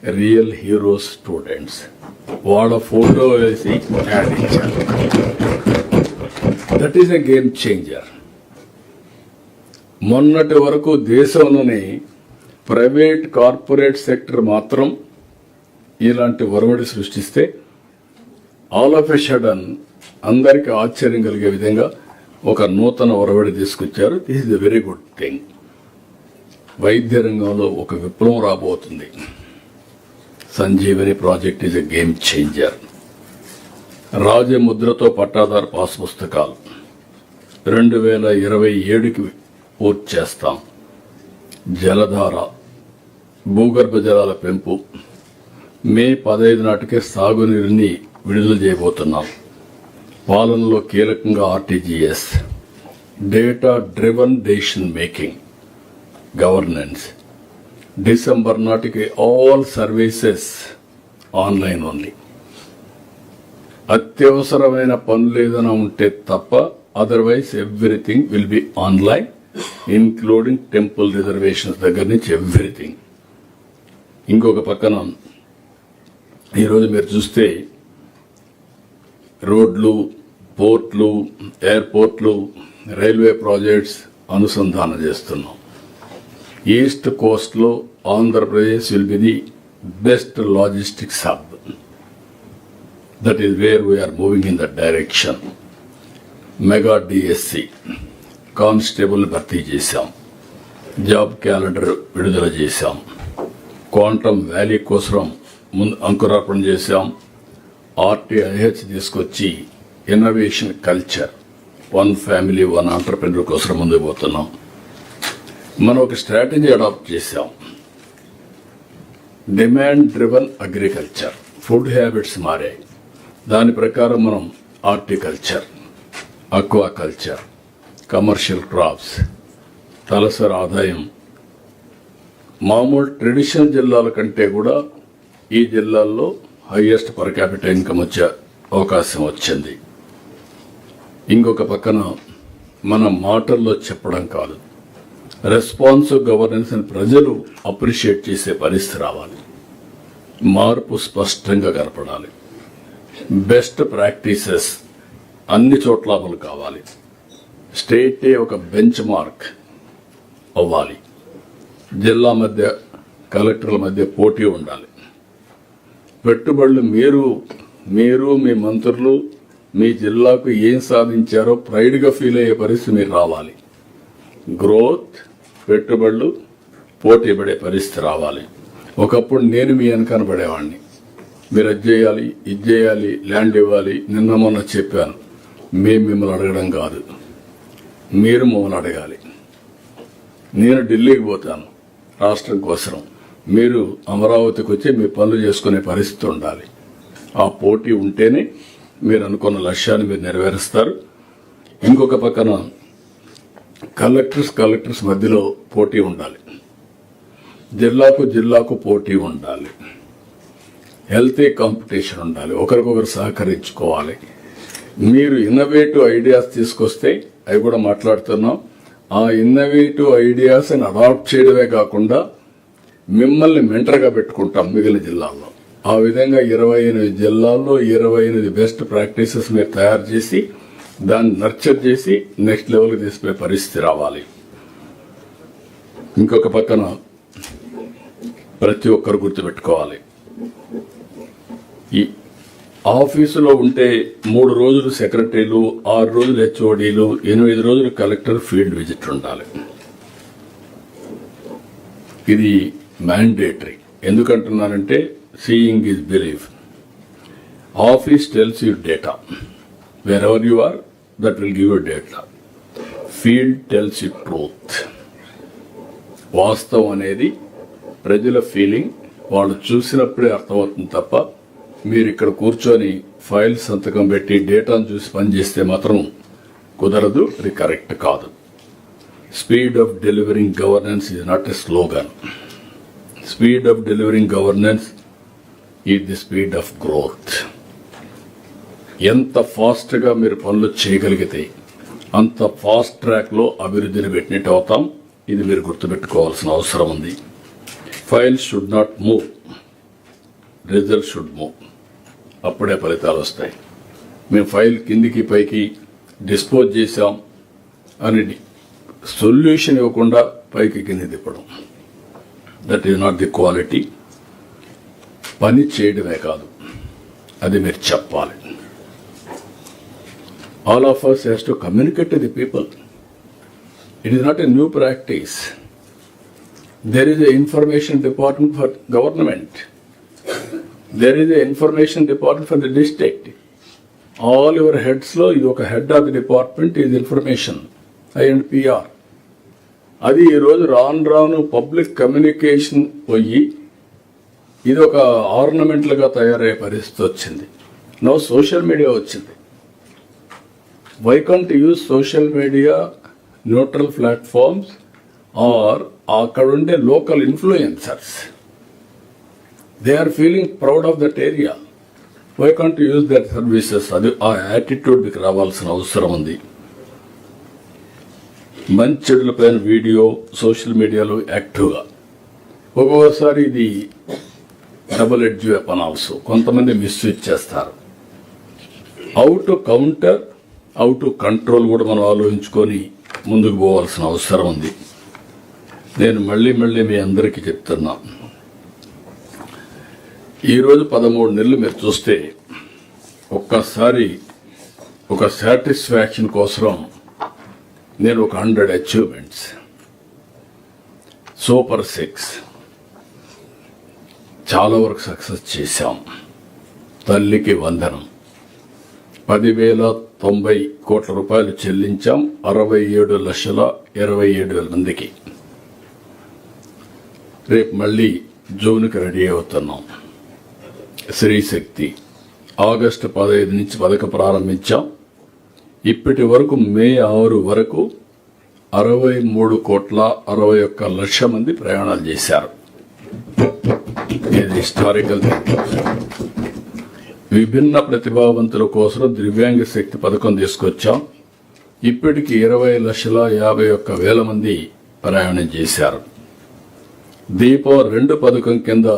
Speaker 1: రియల్ హీరో స్టూడెంట్స్ వాళ్ళ ఫోటో వేసి యాడ్ ఇచ్చారు. That is a game changer. మొన్నటి వరకు దేశంలోని ప్రైవేట్ కార్పొరేట్ సెక్టర్ మాత్రం ఇలాంటి ఒరవడి సృష్టిస్తే ఆల్ ఆఫ్ ఎ సడన్ అందరికీ ఆశ్చర్యం కలిగే విధంగా ఒక నూతన ఒరవడి తీసుకొచ్చారు. This is a very good thing. వైద్య రంగంలో ఒక విప్లవం రాబోతుంది. Sanjeevani project is a game changer. రాజముద్రతో పట్టాదారు పాస్ పుస్తకాలు 2027కి పూర్తి చేస్తాం. జలధార, భూగర్భ జలాల పెంపు మే 15 నాటికే సాగునీరుని విడుదల చేయబోతున్నాం. పాలనలో కీలకంగా RTGS, data driven decision making, governance. December నాటికి ఆల్ సర్వీసెస్ ఆన్లైన్ ఓన్లీ. అత్యవసరమైన పనులు ఏదైనా ఉంటే తప్ప otherwise everything will be online, including temple reservations దగ్గర నుంచి ఎవ్రీథింగ్. ఇంకొక పక్కన ఈరోజు మీరు చూస్తే రోడ్లు, పోర్ట్లు, ఎయిర్పోర్ట్లు, రైల్వే ప్రాజెక్ట్స్ అనుసంధానం చేస్తున్నాం. ఈస్ట్ కోస్ట్లో Andhra Pradesh will be the best logistics hub. That is where we are moving in that direction. Mega DSC constable భర్తీ చేశాం. జాబ్ క్యాలెండర్ విడుదల చేశాం. క్వాంటమ్ వ్యాలీ కోసం ముందు అంకురార్పణ చేశాం. ఆర్టీఐహెచ్ తీసుకొచ్చి ఇన్నోవేషన్ కల్చర్, 1 ఫ్యామిలీ 1 ఆంటర్ప్రెన్యూర్ కోసం ముందుకు పోతున్నాం. మనం ఒక స్ట్రాటజీ అడాప్ట్ చేశాం. Demand driven agriculture. Food habits మారాయి. దాని ప్రకారం మనం హార్టికల్చర్, అక్వాకల్చర్, కమర్షియల్ క్రాప్స్, తలసరి ఆదాయం మామూలు ట్రెడిషనల్ జిల్లాల కంటే కూడా ఈ జిల్లాల్లో హైయెస్ట్ పర్ క్యాపిటల్ ఇన్కమ్ వచ్చే అవకాశం వచ్చింది. ఇంకొక పక్కన మన మాటల్లో చెప్పడం కాదు, రెస్పాన్సివ్ గవర్నెన్స్ అని ప్రజలు అప్రిషియేట్ చేసే పరిస్థితి రావాలి. మార్పు స్పష్టంగా కనపడాలి. బెస్ట్ ప్రాక్టీసెస్ అన్ని చోట్ల అమలు కావాలి. స్టేటే ఒక బెంచ్ మార్క్ అవ్వాలి. జిల్లా మధ్య, కలెక్టర్ల మధ్య పోటీ ఉండాలి. పెట్టుబడులు మీరు మీ మంత్రులు మీ జిల్లాకు ఏం సాధించారో ప్రైడ్గా ఫీల్ అయ్యే పరిస్థితి మీరు రావాలి. గ్రోత్, పెట్టుబడులు, పోటీ పడే పరిస్థితి రావాలి. ఒకప్పుడు నేను మీ వెనకాల పడేవాడిని, మీరు అది చేయాలి, ఇది చేయాలి, ల్యాండ్ ఇవ్వాలి. నిన్న మొన్న చెప్పాను, మేము మిమ్మల్ని అడగడం కాదు, మీరు మమ్మల్ని అడగాలి. నేను ఢిల్లీకి పోతాను రాష్ట్రం కోసం, మీరు అమరావతికి వచ్చి మీ పనులు చేసుకునే పరిస్థితి ఉండాలి. ఆ పోటీ ఉంటేనే మీరు అనుకున్న లక్ష్యాన్ని మీరు నెరవేరుస్తారు. ఇంకొక పక్కన కలెక్టర్స్ మధ్యలో పోటీ ఉండాలి, జిల్లాకు పోటీ ఉండాలి, హెల్తీ కాంపిటీషన్ ఉండాలి, ఒకరికొకరు సహకరించుకోవాలి. మీరు ఇన్నోవేటివ్ ఐడియాస్ తీసుకొస్తే అవి కూడా మాట్లాడుతున్నాం. ఆ ఇన్నోవేటివ్ ఐడియాస్ అడాప్ట్ చేయడమే కాకుండా మిమ్మల్ని మెంటర్గా పెట్టుకుంటాం మిగిలిన జిల్లాల్లో. ఆ విధంగా 28 జిల్లాల్లో 28 బెస్ట్ ప్రాక్టీసెస్ మీరు తయారు చేసి దాన్ని నర్చర్ చేసి నెక్స్ట్ లెవెల్కి తీసుకునే పరిస్థితి రావాలి. ఇంకొక పక్కన ప్రతి ఒక్కరు గుర్తుపెట్టుకోవాలి, ఈ ఆఫీసులో ఉంటే 3 రోజులు సెక్రటరీలు, 6 రోజులు హెచ్ఓడీలు, 8 రోజులు కలెక్టర్ ఫీల్డ్ విజిట్ ఉండాలి. ఇది మ్యాండేటరీ. ఎందుకంటున్నానంటే seeing is believe. Office tells you data, where ever you are that will give you data. Field tells you truth. వాస్తవం అనేది ప్రజల ఫీలింగ్, వాళ్ళు చూసినప్పుడే అర్థమవుతుంది తప్ప మీరు ఇక్కడ కూర్చొని ఫైల్ సంతకం పెట్టి డేటాను చూసి పనిచేస్తే మాత్రం కుదరదు, అది కరెక్ట్ కాదు. Speed of delivering governance is not a slogan. Speed of delivering governance is the speed of growth. ఎంత ఫాస్ట్గా మీరు పనులు చేయగలిగితే అంత ఫాస్ట్ ట్రాక్లో అభివృద్ధిని పెట్టినట్టు అవుతాం. ఇది మీరు గుర్తుపెట్టుకోవాల్సిన అవసరం ఉంది. File should not move, result should move. అప్పుడే ఫలితాలు వస్తాయి. మేము ఫైల్ కిందికి పైకి డిస్పోజ్ చేశాం అని సొల్యూషన్ ఇవ్వకుండా పైకి కింది తిప్పడం, that is not the quality. పని చేయడమే కాదు, అది మీరు చెప్పాలి. All of us has to communicate to the people. It is not a new practice. There is an information department for government. There is an information department for the district. All your heads lo ఇది ఒక head of the department is information, INPR. అది ఈరోజు రాను public communication పోయి ఇది ఒక ఆర్నమెంట్లుగా తయారయ్యే పరిస్థితి వచ్చింది. నౌ సోషల్ మీడియా వచ్చింది. Why can't use social media, neutral platforms or అక్కడ ఉండే local influencers? They are feeling proud of that area. Why can't use that services? అది ఆ యాటిట్యూడ్ మీకు రావాల్సిన అవసరం ఉంది. మంచి చెడులపైన వీడియో సోషల్ మీడియాలో యాక్టివ్గా. ఒక్కొక్కసారి ఇది డబుల్ ఎడ్జ్ వెపన్ ఆల్సో. కొంతమంది మిస్యూజ్ చేస్తారు. How to counter, how to control కూడా మనం ఆలోచించుకొని ముందుకు పోవాల్సిన అవసరం ఉంది. నేను మళ్ళీ మీ అందరికీ చెప్తున్నా, ఈరోజు 13 నెలలు మీరు చూస్తే ఒక్కసారి ఒక సాటిస్ఫాక్షన్ కోసం నేను ఒక 100 అచీవ్మెంట్స్, సూపర్ 6 చాలా వరకు సక్సెస్ చేశాం. తల్లికి వందనం 10,090 కోట్ల రూపాయలు చెల్లించాం 67,27,000 మందికి. రేపు మళ్ళీ జూన్కి రెడీ అవుతున్నాం. శ్రీశక్తి ఆగస్టు 15 నుంచి పథకం ప్రారంభించాం. ఇప్పటి వరకు మే 6 వరకు 63,61,00,000 మంది ప్రయాణాలు చేశారు. ఇది హిస్టారికల్. విభిన్న ప్రతిభావంతుల కోసం దివ్యాంగ శక్తి పథకం తీసుకొచ్చాం. ఇప్పటికి 20,51,000 మంది ప్రయాణం చేశారు. దీపం 2 పథకం కింద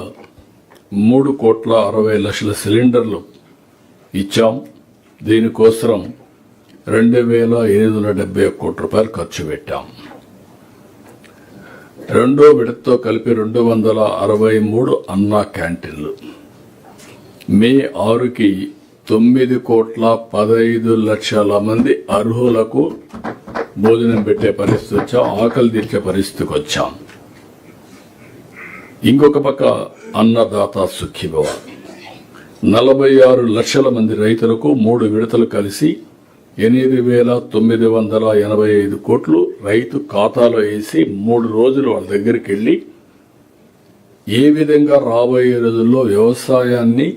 Speaker 1: 3,60,00,000 సిలిండర్లు ఇచ్చాం. దీనికోసం 2,871 కోట్ల రూపాయలు ఖర్చు పెట్టాం. రెండో విడతతో కలిపి 263 అన్నా క్యాంటీన్లు. మే 6కి 9,15,00,000 మంది అర్హులకు భోజనం పెట్టే పరిస్థితి వచ్చాం, ఆకలి తీర్చే పరిస్థితికి వచ్చాం. ఇంకొక పక్క అన్నదాత సుఖీభవ 46 లక్షల మంది రైతులకు 3 విడతలు కలిసి 8,985 కోట్లు రైతు ఖాతాలో వేసి 3 రోజులు వాళ్ళ దగ్గరికి వెళ్లి ఏ విధంగా రాబోయే రోజుల్లో వ్యవసాయాన్ని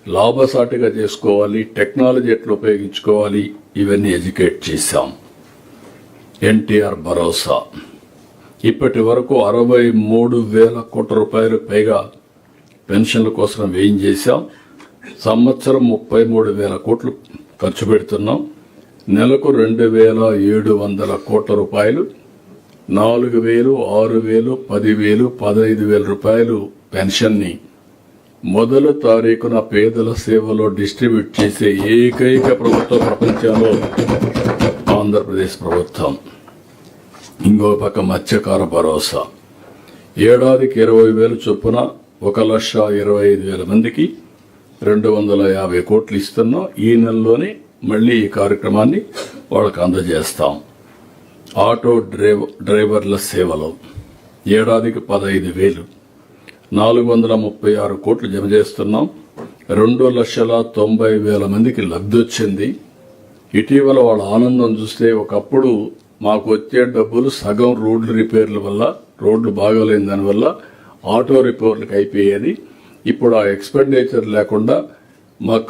Speaker 1: లాభసాటిగా చేసుకోవాలి, టెక్నాలజీ ఎట్లా ఉపయోగించుకోవాలి, ఇవన్నీ ఎడ్యుకేట్ చేశాం. ఎన్టీఆర్ భరోసా ఇప్పటి వరకు 63,000 కోట్ల రూపాయలు పైగా పెన్షన్ల కోసం వ్యయం చేశాం. సంవత్సరం 33,000 కోట్లు ఖర్చు పెడుతున్నాం. నెలకు 2,700 కోట్ల రూపాయలు, 4,000, 6,000, 10,000, 15,000 రూపాయలు పెన్షన్ని మొదటి తారీఖున పేదల సేవలో డిస్ట్రిబ్యూట్ చేసే ఏకైక ప్రభుత్వం ప్రపంచంలో ఆంధ్రప్రదేశ్ ప్రభుత్వం. ఇంకో పక్క మత్స్యకార భరోసా ఏడాదికి 20,000 చొప్పున 1,25,000 మందికి 250 కోట్లు ఇస్తున్నాం. ఈ నెలలోనే మళ్లీ ఈ కార్యక్రమాన్ని వాళ్ళకు అందజేస్తాం. ఆటో డ్రైవర్ల సేవలో ఏడాదికి 15,000, 436 కోట్లు జమ చేస్తున్నాం. 2,90,000 మందికి లబ్ధి వచ్చింది. ఇటీవల వాళ్ళ ఆనందం చూస్తే ఒకప్పుడు మాకు వచ్చే డబ్బులు సగం రోడ్లు రిపేర్ల వల్ల, రోడ్లు బాగోలేని దానివల్ల ఆటో రిపేర్లకు అయిపోయేది. ఇప్పుడు ఆ ఎక్స్పెండిచర్ లేకుండా మాకు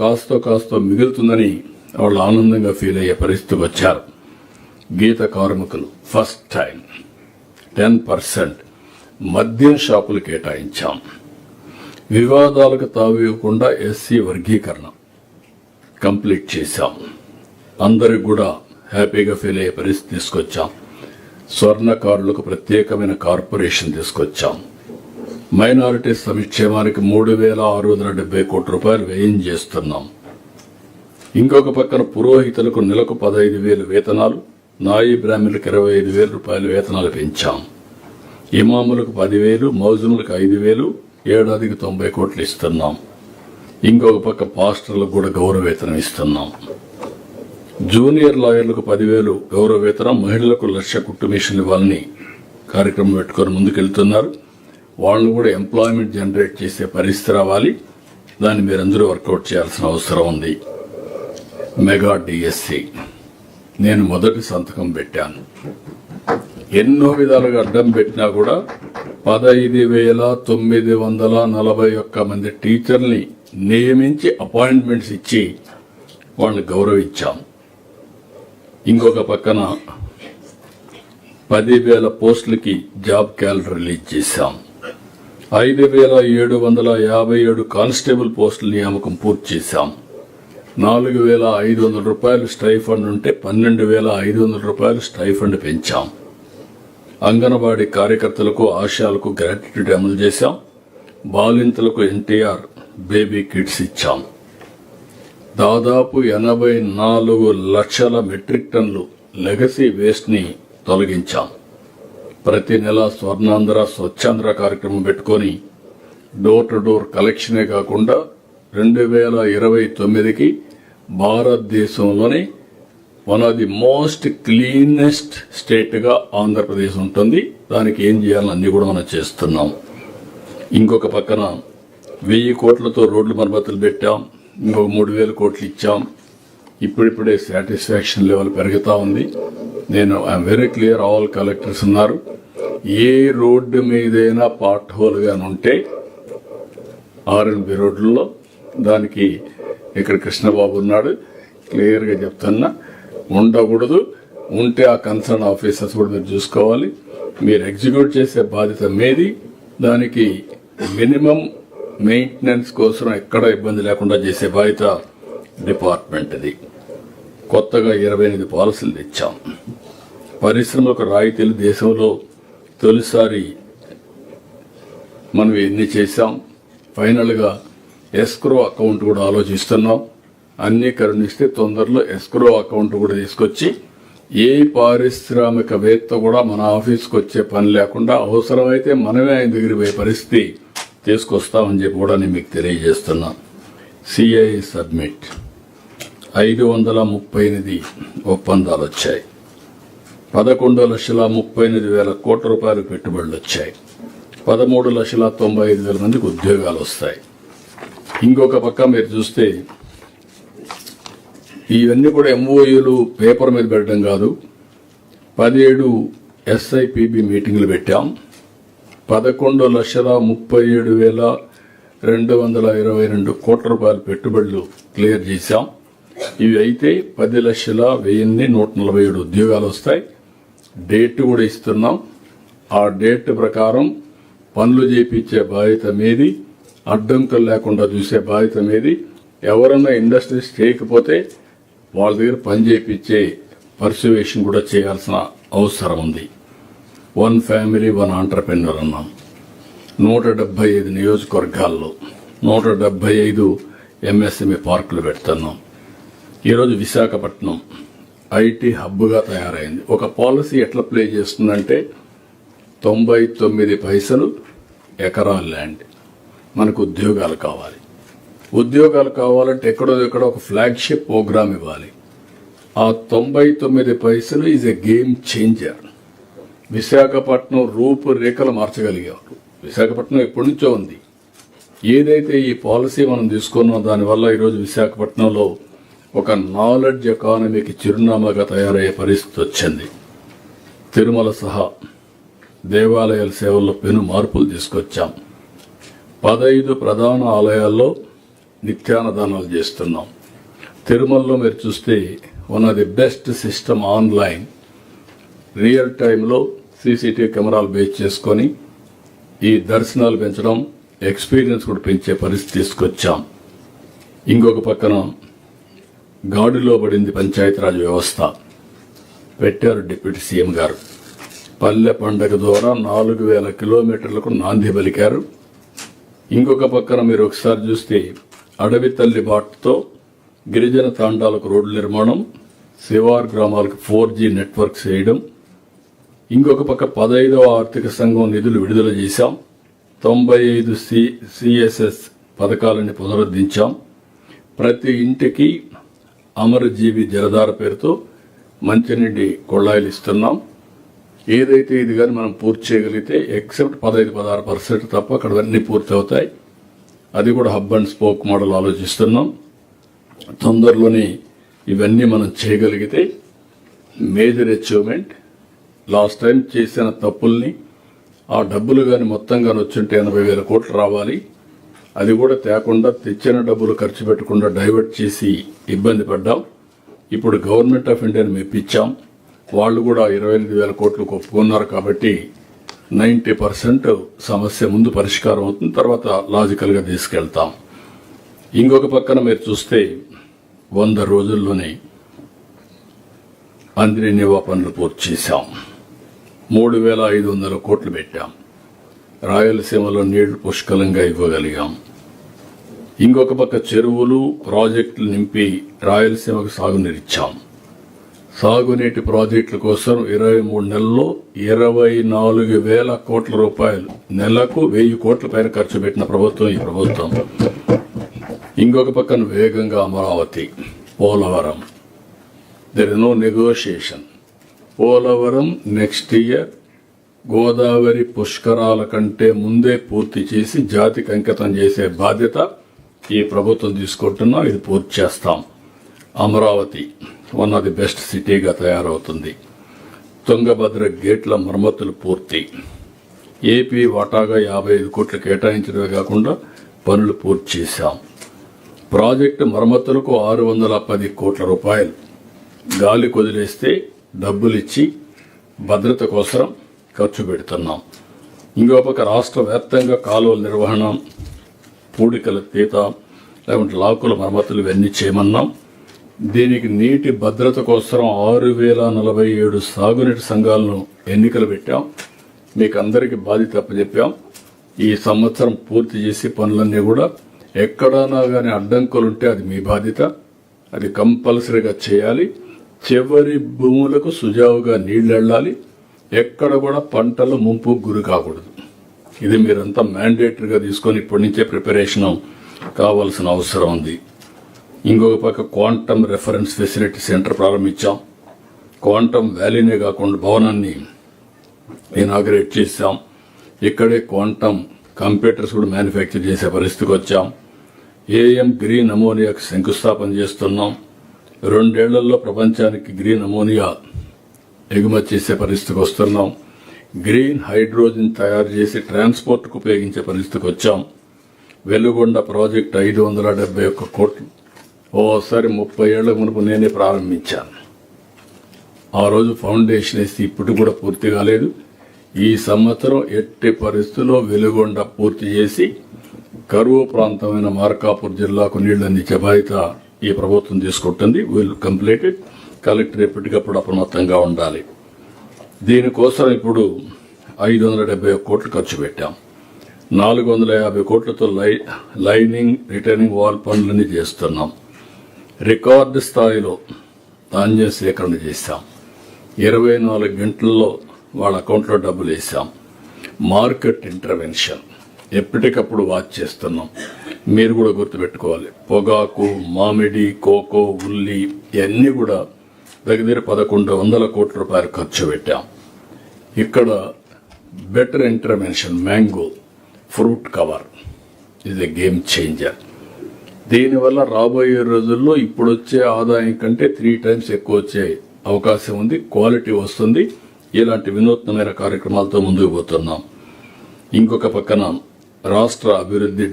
Speaker 1: కాస్తో మిగులుతుందని వాళ్ళు ఆనందంగా ఫీల్ అయ్యే పరిస్థితికి వచ్చారు. గీత కార్మికులు ఫస్ట్ టైం 10% మద్యం షాపులు కేటాయించాం. వివాదాలకు తావివ్వకుండా ఎస్సీ వర్గీకరణ కంప్లీట్ చేశాం. అందరికి కూడా హ్యాపీగా ఫీల్ అయ్యే పరిస్థితి తీసుకొచ్చాం. స్వర్ణకారులకు ప్రత్యేకమైన కార్పొరేషన్ తీసుకొచ్చాం. మైనారిటీ సంక్షేమానికి 3,670 కోట్ల రూపాయలు వ్యయం చేస్తున్నాం. ఇంకొక పక్కన పురోహితులకు నెలకు 15,000 వేతనాలు, నాయి బ్రాహ్మణులకు 25,000 రూపాయల వేతనాలు పెంచాం. ఇమాములకు 10,000, మౌజుములకు 5,000, ఏడాదికి 90 కోట్లు ఇస్తున్నాం. ఇంకొక పక్క పాస్టర్లకు కూడా గౌరవ వేతనం ఇస్తున్నాం. జూనియర్ లాయర్లకు 10,000 గౌరవ వేతనం, మహిళలకు 1,00,000 కుట్టు మిషన్లు ఇవ్వాలని కార్యక్రమం పెట్టుకుని ముందుకెళ్తున్నారు. వాళ్ళను కూడా ఎంప్లాయ్మెంట్ జనరేట్ చేసే పరిస్థితి రావాలి. దాన్ని మీరందరూ వర్కౌట్ చేయాల్సిన అవసరం ఉంది. మెగా డిఎస్సి నేను మొదటి సంతకం పెట్టాను. ఎన్నో విధాలుగా అడ్డం పెట్టినా కూడా 15,941 మంది టీచర్ని నియమించి అపాయింట్మెంట్స్ ఇచ్చి వాళ్ళని గౌరవించాం. ఇంకొక పక్కన 10,000 పోస్టులకి జాబ్ క్యాలెండర్ రిలీజ్ చేశాం. 5,757 కానిస్టేబుల్ పోస్టుల నియామకం పూర్తి చేశాం. 4,500 రూపాయలు స్టైఫండ్ ఉంటే 12,500 రూపాయలు స్టైఫండ్ పెంచాం. అంగన్వాడీ కార్యకర్తలకు, ఆశాలకు గ్రాట్యుటీ అమలు చేశాం. బాలింతలకు ఎన్టీఆర్ బేబీ కిట్స్ ఇచ్చాం. దాదాపు 84 లక్షల మెట్రిక్ టన్నులు లెగసీ వేస్ట్ ని తొలగించాం. ప్రతి నెల స్వర్ణాంధ్ర, స్వచ్ఛాంధ్ర కార్యక్రమం పెట్టుకుని డోర్ టు డోర్ కలెక్షనే కాకుండా 2029కి భారతదేశంలోనే one of the most cleanest state గా ఆంధ్రప్రదేశ్ ఉంటుంది. దానికి ఏం చేయాలని అన్ని కూడా మనం చేస్తున్నాం. ఇంకొక పక్కన 1,000 కోట్లతో రోడ్లు మరమ్మతులు పెట్టాం. ఇంకొక 3,000 కోట్లు ఇచ్చాం. ఇప్పుడిప్పుడే సాటిస్ఫాక్షన్ లెవెల్ పెరుగుతా ఉంది. నేను I'm very clear, all collectors ఉన్నారు. ఏ రోడ్డు మీదైనా పార్ట్ హోల్ గానుంటే ఆర్ఎన్బి రోడ్లలో దానికి ఇక్కడ కృష్ణబాబు ఉన్నాడు, క్లియర్ గా చెప్తున్నా, ఉండకూడదు. ఉంటే ఆ కన్సర్న్ ఆఫీసర్స్ కూడా మీరు చూసుకోవాలి. మీరు ఎగ్జిక్యూట్ చేసే బాధ్యత మీది. దానికి మినిమం మెయింటెనెన్స్ కోసం ఎక్కడ ఇబ్బంది లేకుండా చేసే బాధ్యత డిపార్ట్మెంట్ది. కొత్తగా 28 పాలసీలు తెచ్చాం. పరిశ్రమలకు రాయితీలు దేశంలో తొలిసారి మనం ఎన్ని చేశాం. ఫైనల్ గా ఎస్క్రో అకౌంట్ కూడా ఆలోచిస్తున్నాం. అన్ని కరుణిస్తే తొందరలో ఎస్క్రో అకౌంట్ కూడా తీసుకొచ్చి ఏ పారిశ్రామికవేత్త కూడా మన ఆఫీస్కి వచ్చే పని లేకుండా అవసరమైతే మనమే ఆయన దగ్గర పోయే పరిస్థితి తీసుకొస్తామని చెప్పి కూడా నేను మీకు తెలియజేస్తున్నా. సిఐ సబ్మిట్ 538 ఒప్పందాలు వచ్చాయి. 11,38,000 కోట్ల రూపాయలు పెట్టుబడులు వచ్చాయి. 13,95,000 మందికి ఉద్యోగాలు వస్తాయి. ఇంకొక పక్క మీరు చూస్తే ఇవన్నీ కూడా ఎంఓయూలు పేపర్ మీద పెట్టడం కాదు. 17 ఎస్ఐపిబి మీటింగ్లు పెట్టాం. 11,37,222 కోట్ల రూపాయల పెట్టుబడులు క్లియర్ చేశాం. ఇవి అయితే 10,01,147 ఉద్యోగాలు వస్తాయి. డేట్ కూడా ఇస్తున్నాం. ఆ డేట్ ప్రకారం పనులు చేపించే బాధ్యత మీది, అడ్డంకులు లేకుండా చూసే బాధ్యత మీది. ఎవరన్నా ఇండస్ట్రీస్ చేయకపోతే వాళ్ళ దగ్గర పని చేపించే పర్సువేషన్ కూడా చేయాల్సిన అవసరం ఉంది. 1 ఫ్యామిలీ 1 ఆంటర్ప్రెన్యూర్ అన్నాం. 175 నియోజకవర్గాల్లో 175 ఎంఎస్ఎంఈ పార్కులు పెడుతున్నాం. ఈరోజు విశాఖపట్నం ఐటీ హబ్గా తయారైంది. ఒక పాలసీ ఎట్లా ప్లే చేస్తుందంటే 99 పైసలు ఎకరా ల్యాండ్. మనకు ఉద్యోగాలు కావాలి. ఉద్యోగాలు కావాలంటే ఎక్కడో ఒక ఫ్లాగ్షిప్ ప్రోగ్రామ్ ఇవ్వాలి. ఆ 99 పైసలు is a game changer. Visakhapatnam రూపురేఖలు మార్చగలిగారు. విశాఖపట్నం ఎప్పటి నుంచో ఉంది. ఏదైతే ఈ పాలసీ మనం తీసుకున్నాం దానివల్ల ఈరోజు విశాఖపట్నంలో ఒక నాలెడ్జ్ ఎకానమీకి చిరునామాగా తయారయ్యే పరిస్థితి వచ్చింది. తిరుమల సహా దేవాలయాల సేవల్లో పెను మార్పులు తీసుకొచ్చాం. 15 ప్రధాన ఆలయాల్లో నిత్యాన్నదానాలు చేస్తున్నాం. తిరుమలలో మీరు చూస్తే one of the best system online real టైంలో సీసీటీవీ కెమెరాలు బేస్ చేసుకొని ఈ దర్శనాలు పెంచడం, ఎక్స్పీరియన్స్ కూడా పెంచే పరిస్థితి తీసుకొచ్చాం. ఇంకొక పక్కన గాడిలో పడింది పంచాయతీరాజ్ వ్యవస్థ. పెట్టారు డిప్యూటీ సీఎం గారు. పల్లె పండగ ద్వారా 4,000 కిలోమీటర్లకు నాంది పలికారు. ఇంకొక పక్కన మీరు ఒకసారి చూస్తే అడవి తల్లి బాటతో గిరిజన తాండాలకు రోడ్ల నిర్మాణం, శివార్ గ్రామాలకు 4G నెట్వర్క్స్ వేయడం. ఇంకొక పక్క 15వ ఆర్థిక సంఘం నిధులు విడుదల చేశాం. 95 సిఎస్ఎస్ పథకాలని పునరుద్ధరించాం. ప్రతి ఇంటికి అమరజీవి జలధార పేరుతో మంచినీటి కొళాయిలు ఇస్తున్నాం. ఏదైతే ఇది కానీ మనం పూర్తి చేయగలిగితే ఎక్సెప్ట్ 15-16% తప్ప అక్కడ అన్నీ పూర్తి అవుతాయి. అది కూడా హబ్ అండ్ స్పోక్ మోడల్ ఆలోచిస్తున్నాం. తొందరలోనే ఇవన్నీ మనం చేయగలిగితే మేజర్ అచీవ్మెంట్. లాస్ట్ టైం చేసిన తప్పుల్ని ఆ డబ్బులు కానీ మొత్తంగా వచ్చుంటే 80,000 కోట్లు రావాలి. అది కూడా తేకుండా తెచ్చిన డబ్బులు ఖర్చు పెట్టకుండా డైవర్ట్ చేసి ఇబ్బంది పడ్డాం. ఇప్పుడు గవర్నమెంట్ ఆఫ్ ఇండియాని మెప్పించాం. వాళ్ళు కూడా 25,000 కోట్లు ఒప్పుకున్నారు. కాబట్టి 90% సమస్య ముందు పరిష్కారం అవుతుంది. తర్వాత లాజికల్ గా తీసుకెళ్తాం. ఇంకొక పక్కన మీరు చూస్తే 100 రోజుల్లోనే అందిని నివా పనులు పూర్తి చేశాం. 3,500 కోట్లు పెట్టాం. రాయలసీమలో నీళ్లు పుష్కలంగా ఇవ్వగలిగాం. ఇంకొక పక్క చెరువులు ప్రాజెక్టులు నింపి రాయలసీమకు సాగునీరిచ్చాం. సాగునీటి ప్రాజెక్టుల కోసం 23 నెలల్లో 24,000 కోట్ల రూపాయలు, నెలకు 1,000 కోట్ల పైన ఖర్చు పెట్టిన ప్రభుత్వం ఈ ప్రభుత్వం. ఇంకొక పక్కన వేగంగా Amaravati, Polavaram, there is no negotiation. Polavaram next year Godavari పుష్కరాల కంటే ముందే పూర్తి చేసి జాతికి అంకితం చేసే బాధ్యత ఈ ప్రభుత్వం తీసుకుంటున్నాం. ఇది పూర్తి చేస్తాం. Amaravati one of the best సిటీగా తయారవుతుంది. తుంగభద్ర గేట్ల మరమ్మతులు పూర్తి. ఏపీ వాటాగా 55 కోట్లు కేటాయించడమే కాకుండా పనులు పూర్తి చేశాం. ప్రాజెక్టు మరమ్మతులకు 610 కోట్ల రూపాయలు గాలి కొదిలేస్తే డబ్బులిచ్చి భద్రత కోసం ఖర్చు పెడుతున్నాం. ఇంకో పక్క రాష్ట్ర వ్యాప్తంగా కాలువల నిర్వహణ, పూడికల తీత, లేకుంటే లాకుల మరమ్మతులు ఇవన్నీ చేయమన్నాం. దీనికి నీటి భద్రత కోసం 6,047 సాగునీటి సంఘాలను ఎన్నికలు పెట్టాం. మీకు అందరికీ బాధ్యత అప్పచెప్పాం. ఈ సంవత్సరం పూర్తి చేసి పనులన్నీ కూడా ఎక్కడైనా కానీ అడ్డంకులుంటే అది మీ బాధ్యత. అది కంపల్సరీగా చేయాలి. చివరి భూములకు సుజావుగా నీళ్లు వెళ్ళాలి. ఎక్కడ కూడా పంటలు ముంపు గురి కాకూడదు. ఇది మీరంతా మ్యాండేటరీగా తీసుకొని ఇప్పటి నుంచే ప్రిపరేషన్ కావాల్సిన అవసరం ఉంది. ఇంకొక పక్క క్వాంటమ్ రెఫరెన్స్ ఫెసిలిటీ సెంటర్ ప్రారంభించాం. క్వాంటమ్ వ్యాలీనే కాకుండా భవనాన్ని ఇనాగరేట్ చేశాం. ఇక్కడే క్వాంటమ్ కంప్యూటర్స్ కూడా మ్యానుఫ్యాక్చర్ చేసే పరిస్థితికి వచ్చాం. ఏఎం గ్రీన్ అమోనియాకు శంకుస్థాపన చేస్తున్నాం. 2 ఏళ్లలో ప్రపంచానికి గ్రీన్ అమోనియా ఎగుమతి చేసే పరిస్థితికి వస్తున్నాం. గ్రీన్ హైడ్రోజన్ తయారు చేసి ట్రాన్స్పోర్ట్కు ఉపయోగించే పరిస్థితికి వచ్చాం. వెలుగొండ ప్రాజెక్టు 571 కోట్లు ఓసారి 30 ఏళ్ల మునుపు నేనే ప్రారంభించాను. ఆ రోజు ఫౌండేషన్ వేసి ఇప్పుడు కూడా పూర్తి కాలేదు. ఈ సంవత్సరం ఎట్టి పరిస్థితుల్లో వెలుగొండ పూర్తి చేసి కరువు ప్రాంతమైన మార్కాపూర్ జిల్లాకు నీళ్లు అందించే బాధ్యత ఈ ప్రభుత్వం తీసుకుంటుంది. Will complete it. కలెక్టర్ ఎప్పటికప్పుడు అప్రమత్తంగా ఉండాలి. దీనికోసం ఇప్పుడు 571 కోట్లు ఖర్చు పెట్టాం. 450 కోట్లతో లైనింగ్ రిటర్నింగ్ వాల్ పనులన్నీ చేస్తున్నాం. రికార్డు స్థాయిలో ధాన్యం సేకరణ చేశాం. 24 గంటల్లో వాళ్ళ అకౌంట్లో డబ్బులు వేసాం. మార్కెట్ ఇంటర్వెన్షన్ ఎప్పటికప్పుడు వాచ్ చేస్తున్నాం. మీరు కూడా గుర్తుపెట్టుకోవాలి. పొగాకు, మామిడి, కోకో, ఉల్లి ఇవన్నీ కూడా దగ్గర 1100 కోట్ల రూపాయలు ఖర్చు పెట్టాం. ఇక్కడ better intervention mango fruit cover ఇది గేమ్ చేంజర్. దీనివల్ల రాబోయే రోజుల్లో ఇప్పుడు వచ్చే ఆదాయం కంటే 3 times ఎక్కువ వచ్చే అవకాశం ఉంది. క్వాలిటీ వస్తుంది. ఇలాంటి వినూత్నమైన కార్యక్రమాలతో ముందుకు పోతున్నాం. ఇంకొక పక్కన రాష్ట్ర అభివృద్ధి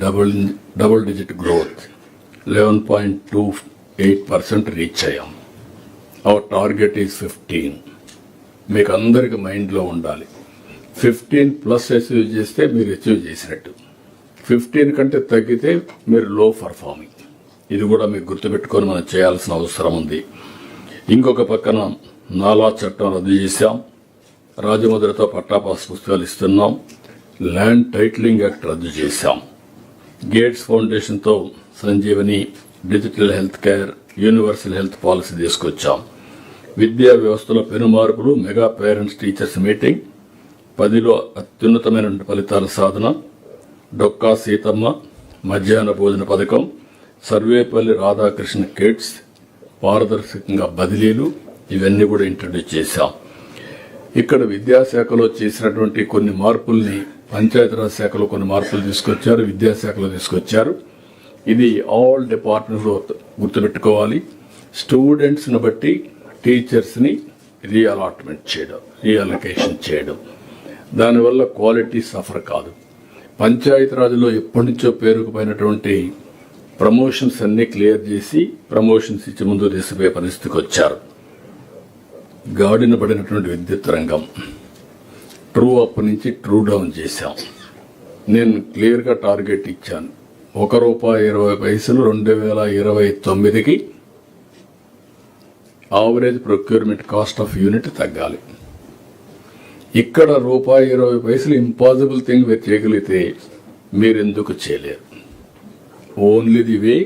Speaker 1: డబుల్ డిజిట్ గ్రోత్ 11.28% రీచ్ అయ్యాం. Our target is 15. మీకు అందరికి మైండ్లో ఉండాలి. 15+ అచీవ్ చేస్తే మీరు అచీవ్ చేసినట్టు. 15 కంటే తగ్గితే మీరు లో పర్ఫార్మింగ్. ఇది కూడా మీకు గుర్తుపెట్టుకొని మనం చేయాల్సిన అవసరం ఉంది. ఇంకొక పక్కన నాలా చట్టం రద్దు చేశాం. రాజముద్రతో పట్టాపాస్ పుస్తకాలు ఇస్తున్నాం. ల్యాండ్ టైటిలింగ్ యాక్ట్ రద్దు చేశాం. గేట్స్ ఫౌండేషన్తో Sanjeevani, digital health care, universal health policy తీసుకొచ్చాం. విద్యా వ్యవస్థలో పెను మార్పులు, మెగా పేరెంట్స్ టీచర్స్ మీటింగ్, 10లో అత్యున్నతమైన ఫలితాల సాధన, డొక్కా సీతమ్మ మధ్యాహ్న భోజన పథకం, సర్వేపల్లి రాధాకృష్ణ కిడ్స్, పారదర్శకంగా బదిలీలు ఇవన్నీ కూడా ఇంట్రడ్యూస్ చేశాం. ఇక్కడ విద్యాశాఖలో చేసినటువంటి కొన్ని మార్పుల్ని పంచాయతీరాజ్ శాఖలో కొన్ని మార్పులు తీసుకొచ్చారు, విద్యాశాఖలో తీసుకొచ్చారు. ఇది ఆల్ డిపార్ట్మెంట్స్లో గుర్తుపెట్టుకోవాలి. స్టూడెంట్స్ని బట్టి టీచర్స్ని రీఅలొకేషన్ చేయడం. దానివల్ల క్వాలిటీ సఫర్ కాదు. పంచాయతీరాజ్లో ఎప్పటి నుంచో పేరుకుపోయినటువంటి ప్రమోషన్స్ అన్ని క్లియర్ చేసి ప్రమోషన్స్ ఇచ్చి ముందు తీసుకుపోయే పరిస్థితికి వచ్చారు. గాడిన పడినటువంటి విద్యుత్ రంగం ట్రూ అప్ నుంచి ట్రూ డౌన్ చేశాం. నేను క్లియర్గా టార్గెట్ ఇచ్చాను. ₹1.20 2029కి average procurement cost of unit తగ్గాలి. ఇక్కడ ₹1.20 ఇంపాసిబుల్ థింగ్ మీరు చేయగలిగితే మీరెందుకు చేయలేరు? Only the way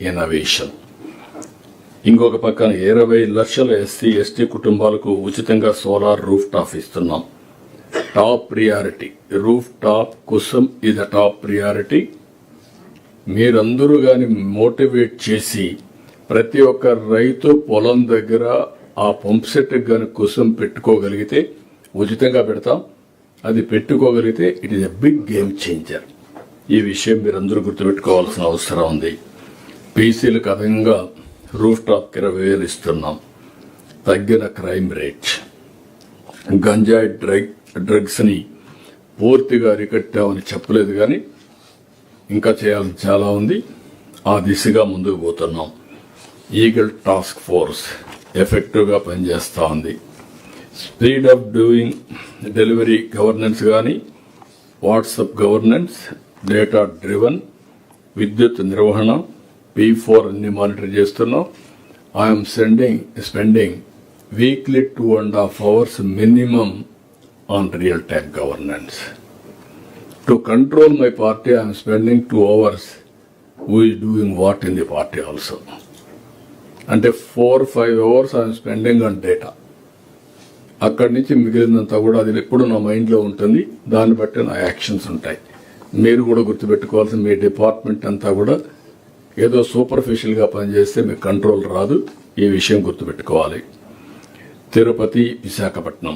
Speaker 1: innovation. ఇంకొక పక్కన 20 లక్షల ఎస్సీ ఎస్టీ కుటుంబాలకు ఉచితంగా సోలార్ రూఫ్ టాప్ ఇస్తున్నాం. టాప్ ప్రియారిటీ రూఫ్ టాప్ కోసం ఇది టాప్ ప్రియారిటీ. మీరందరూ గాని మోటివేట్ చేసి ప్రతి ఒక్క రైతు పొలం దగ్గర ఆ పంప్ సెట్ గాని కోసం పెట్టుకోగలిగితే ఉచితంగా పెడతాం. అది పెట్టుకోగలిగితే it is a big game changer. ఈ విషయం మీరందరూ గుర్తుపెట్టుకోవాల్సిన అవసరం ఉంది. పీసీలకు అదనంగా రూఫ్ టాప్ 20,000 ఇస్తున్నాం. తగ్గిన క్రైమ్ రేట్, గంజాయి డ్రగ్స్ ని పూర్తిగా అరికట్టామని చెప్పలేదు, కానీ ఇంకా చేయాలని చాలా ఉంది. ఆ దిశగా ముందుకు పోతున్నాం. ఈగల్ టాస్క్ ఫోర్స్ ఎఫెక్టివ్ గా పనిచేస్తా ఉంది. Speed of doing delivery governance కానీ, వాట్సాప్ గవర్నెన్స్, డేటా డ్రివన్, విద్యుత్ నిర్వహణ, P4 అన్ని మానిటర్ చేస్తున్నాం. I'm spending weekly 2.5 hours minimum on real-time governance. To control my party, I am spending 2 hours who is doing what in the party also. అంటే 4-5 hours I am spending on data. అక్కడి నుంచి మిగిలినంత కూడా అది ఎప్పుడు నా మైండ్లో ఉంటుంది. దాన్ని బట్టి నా యాక్షన్స్ ఉంటాయి. మీరు కూడా గుర్తుపెట్టుకోవాల్సిన మీ డిపార్ట్మెంట్ అంతా కూడా ఏదో సూపర్ఫిషియల్గా పనిచేస్తే మీకు కంట్రోల్ రాదు. ఈ విషయం గుర్తుపెట్టుకోవాలి. Tirupati, Visakhapatnam,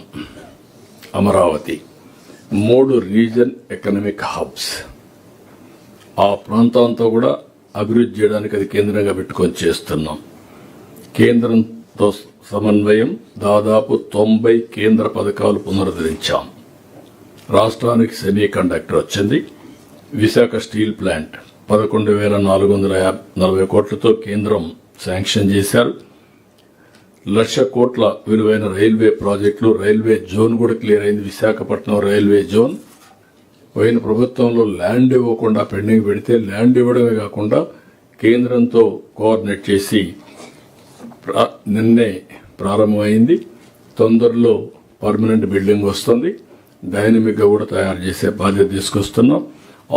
Speaker 1: Amaravati 3 region economic hubs. ఆ ప్రాంతంతో కూడా అభివృద్ధి చేయడానికి అది కేంద్రంగా పెట్టుకొని చేస్తున్నాం. కేంద్రంతో సమన్వయం దాదాపు 90 కేంద్ర పథకాలు పునరుద్ధరించాం. రాష్ట్రానికి సెమీ కండక్టర్ వచ్చింది. విశాఖ స్టీల్ ప్లాంట్ 11,440 కోట్లతో కేంద్రం శాంక్షన్ చేశారు. 1,00,000 కోట్ల విలువైన రైల్వే ప్రాజెక్టులు, రైల్వే జోన్ కూడా క్లియర్ అయింది. విశాఖపట్నం రైల్వే జోన్ పోయిన ప్రభుత్వంలో ల్యాండ్ ఇవ్వకుండా పెండింగ్ పెడితే ల్యాండ్ ఇవ్వడమే కాకుండా కేంద్రంతో కోఆర్డినేట్ చేసి నిన్నే ప్రారంభమైంది. తొందరలో పర్మనెంట్ బిల్డింగ్ వస్తుంది. డైనమిక్గా కూడా తయారు చేసే బాధ్యత తీసుకొస్తున్నాం.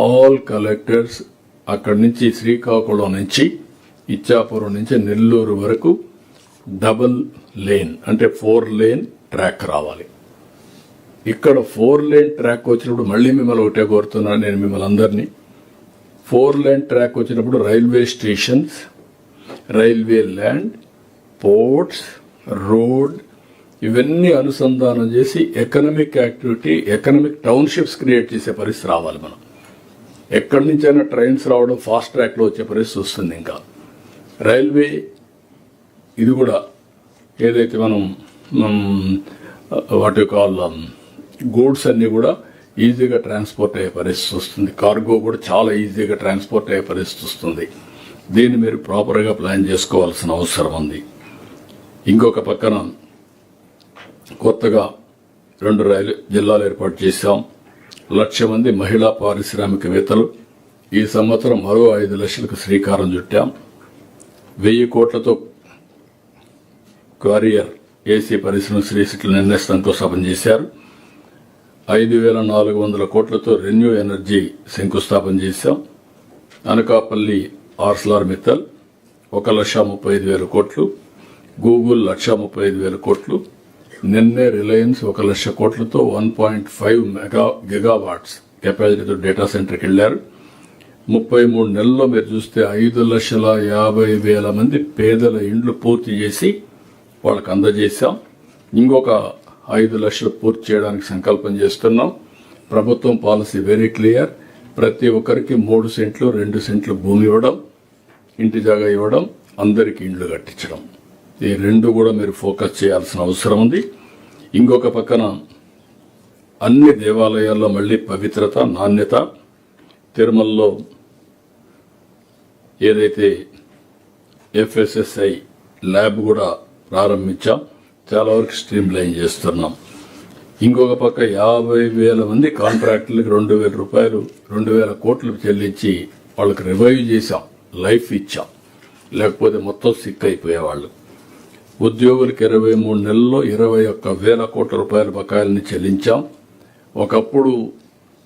Speaker 1: ఆల్ కలెక్టర్స్ అక్కడి నుంచి శ్రీకాకుళం నుంచి ఇచ్చాపురం నుంచి నెల్లూరు వరకు డబుల్ లేన్ అంటే 4 లేన్ ట్రాక్ రావాలి. ఇక్కడ 4 లేన్ ట్రాక్ వచ్చినప్పుడు మళ్ళీ మిమ్మల్ని ఒకటే కోరుతున్నాను నేను మిమ్మల్ని అందరినీ. 4 లేన్ ట్రాక్ వచ్చినప్పుడు railway stations, railway land, ports, road ఇవన్నీ అనుసంధానం చేసి economic activity, economic townships create చేసే పరిస్థితి రావాలి. మనం ఎక్కడి నుంచైనా ట్రైన్స్ రావడం ఫాస్ట్ ట్రాక్లో వచ్చే పరిస్థితి వస్తుంది. ఇంకా రైల్వే ఇది కూడా ఏదైతే మనం వాటి కాల్ గూడ్స్ అన్ని కూడా ఈజీగా ట్రాన్స్పోర్ట్ అయ్యే పరిస్థితి వస్తుంది. కార్గో కూడా చాలా ఈజీగా ట్రాన్స్పోర్ట్ అయ్యే పరిస్థితి వస్తుంది. దీన్ని మీరు ప్రాపర్గా ప్లాన్ చేసుకోవాల్సిన అవసరం ఉంది. ఇంకొక పక్కన కొత్తగా 2 రైలు జిల్లాలు ఏర్పాటు చేశాం. 1,00,000 మంది మహిళా పారిశ్రామికవేత్తలు. ఈ సంవత్సరం మరో 5 లక్షలకు శ్రీకారం చుట్టాం. 1,000 కోట్లతో క్వారియర్ ఏసీ పరిశ్రమ శ్రీశక్తులు నిన్నే శంకుస్థాపన చేశారు. 5,400 కోట్లతో రెన్యూ ఎనర్జీ శంకుస్థాపన చేశాం. అనకాపల్లి ఆర్సలార్ మిత్తల్ 1,35,000 కోట్లు, గూగుల్ 1,35,000 కోట్లు, నిన్నే రిలయన్స్ 1,00,000 కోట్లతో 1.5 గిగావాట్స్ కెపాసిటీతో డేటా సెంటర్కి వెళ్లారు. 33 నెలల్లో మీరు చూస్తే 5,50,000 మంది పేదల ఇండ్లు పూర్తి చేసి వాళ్ళకు అందజేశాం. ఇంకొక 5 లక్షలు పూర్తి చేయడానికి సంకల్పం చేస్తున్నాం. ప్రభుత్వం పాలసీ వెరీ క్లియర్. ప్రతి ఒక్కరికి 3 సెంట్లు 2 సెంట్లు భూమి ఇవ్వడం, ఇంటి జాగా ఇవ్వడం, అందరికి ఇండ్లు కట్టించడం. ఈ 2 కూడా మీరు ఫోకస్ చేయాల్సిన అవసరం ఉంది. ఇంకొక పక్కన అన్ని దేవాలయాల్లో మళ్లీ పవిత్రత, నాణ్యత. తిరుమలలో ఏదైతే FSSI ల్యాబ్ కూడా ప్రారంభించాం. చాలా వరకు స్ట్రీమ్ లైన్ చేస్తున్నాం. ఇంకొక పక్క 50,000 మంది కాంట్రాక్టులకు 2,000 రూపాయలు 2,000 కోట్లు చెల్లించి వాళ్ళకి రివైవ్ చేశాం, లైఫ్ ఇచ్చాం. లేకపోతే మొత్తం సిక్ అయిపోయేవాళ్ళు. ఉద్యోగులకు 23 నెలల్లో 21,000 కోట్ల రూపాయల బకాయిల్ని చెల్లించాం. ఒకప్పుడు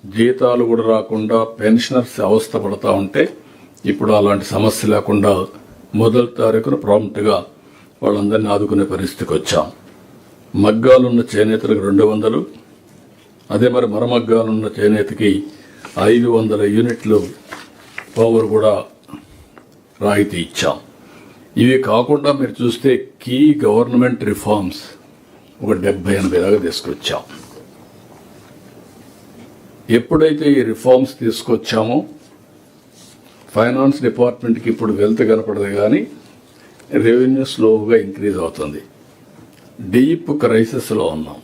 Speaker 1: జీతాలు కూడా రాకుండా పెన్షనర్స్ అవస్థ పడతా ఉంటే ఇప్పుడు అలాంటి సమస్య లేకుండా 1వ తారీఖున ప్రాంప్ట్గా వాళ్ళందరినీ ఆదుకునే పరిస్థితికి వచ్చాం. మగ్గాలున్న చేనేతలకు 200, అదే మరి మరమగ్గాలున్న చేనేతకి 500 యూనిట్లు పవర్ కూడా రాయితీ ఇచ్చాం. ఇవి కాకుండా మీరు చూస్తే కీ గవర్నమెంట్ రిఫార్మ్స్ ఒక 70-80 దాకా తీసుకొచ్చాం. ఎప్పుడైతే ఈ రిఫార్మ్స్ తీసుకొచ్చామో ఫైనాన్స్ డిపార్ట్మెంట్కి ఇప్పుడు వెల్త్ కనపడదు, కానీ రెవెన్యూ స్లోగా ఇంక్రీజ్ అవుతుంది. డీప్ క్రైసిస్లో ఉన్నాం.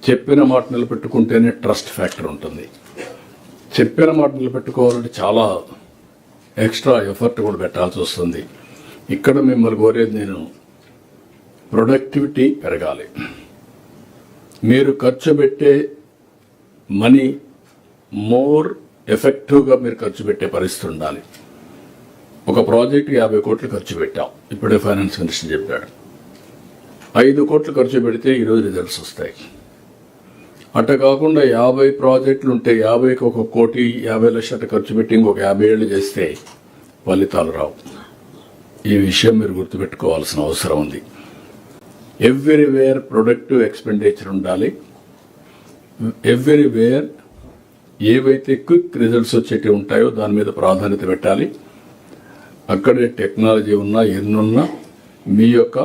Speaker 1: చెప్పిన మాట నిలబెట్టుకుంటేనే ట్రస్ట్ ఫ్యాక్టర్ ఉంటుంది. చెప్పిన మాట నిలబెట్టుకోవాలంటే చాలా ఎక్స్ట్రా ఎఫర్ట్ కూడా పెట్టాల్సి వస్తుంది. ఇక్కడ మిమ్మల్ని కోరేది నేను, ప్రొడక్టివిటీ పెరగాలి. మీరు ఖర్చు పెట్టే మనీ మోర్ ఎఫెక్టివ్గా మీరు ఖర్చు పెట్టే పరిస్థితి ఉండాలి. ఒక ప్రాజెక్ట్ 50 కోట్లు ఖర్చు పెట్టాం, ఇప్పుడే ఫైనాన్స్ మినిస్టర్ చెప్పాడు. 5 కోట్లు ఖర్చు పెడితే ఈరోజు రిజల్ట్స్ వస్తాయి. అట్ట కాకుండా 50 ప్రాజెక్టులు ఉంటే 50కి 1 కోటి 50 లక్షలు ఖర్చు పెట్టి ఇంకొక 50 ఏళ్ళు చేస్తే ఫలితాలు రావు. ఈ విషయం మీరు గుర్తుపెట్టుకోవాల్సిన అవసరం ఉంది. ఎవ్రీవేర్ ప్రొడక్టివ్ ఎక్స్పెండిచర్ ఉండాలి. ఎవ్రీవేర్ ఏవైతే క్విక్ రిజల్ట్స్ వచ్చేటి ఉంటాయో దాని మీద ప్రాధాన్యత పెట్టాలి. అక్కడే టెక్నాలజీ ఉన్నా ఎన్నున్నా మీ యొక్క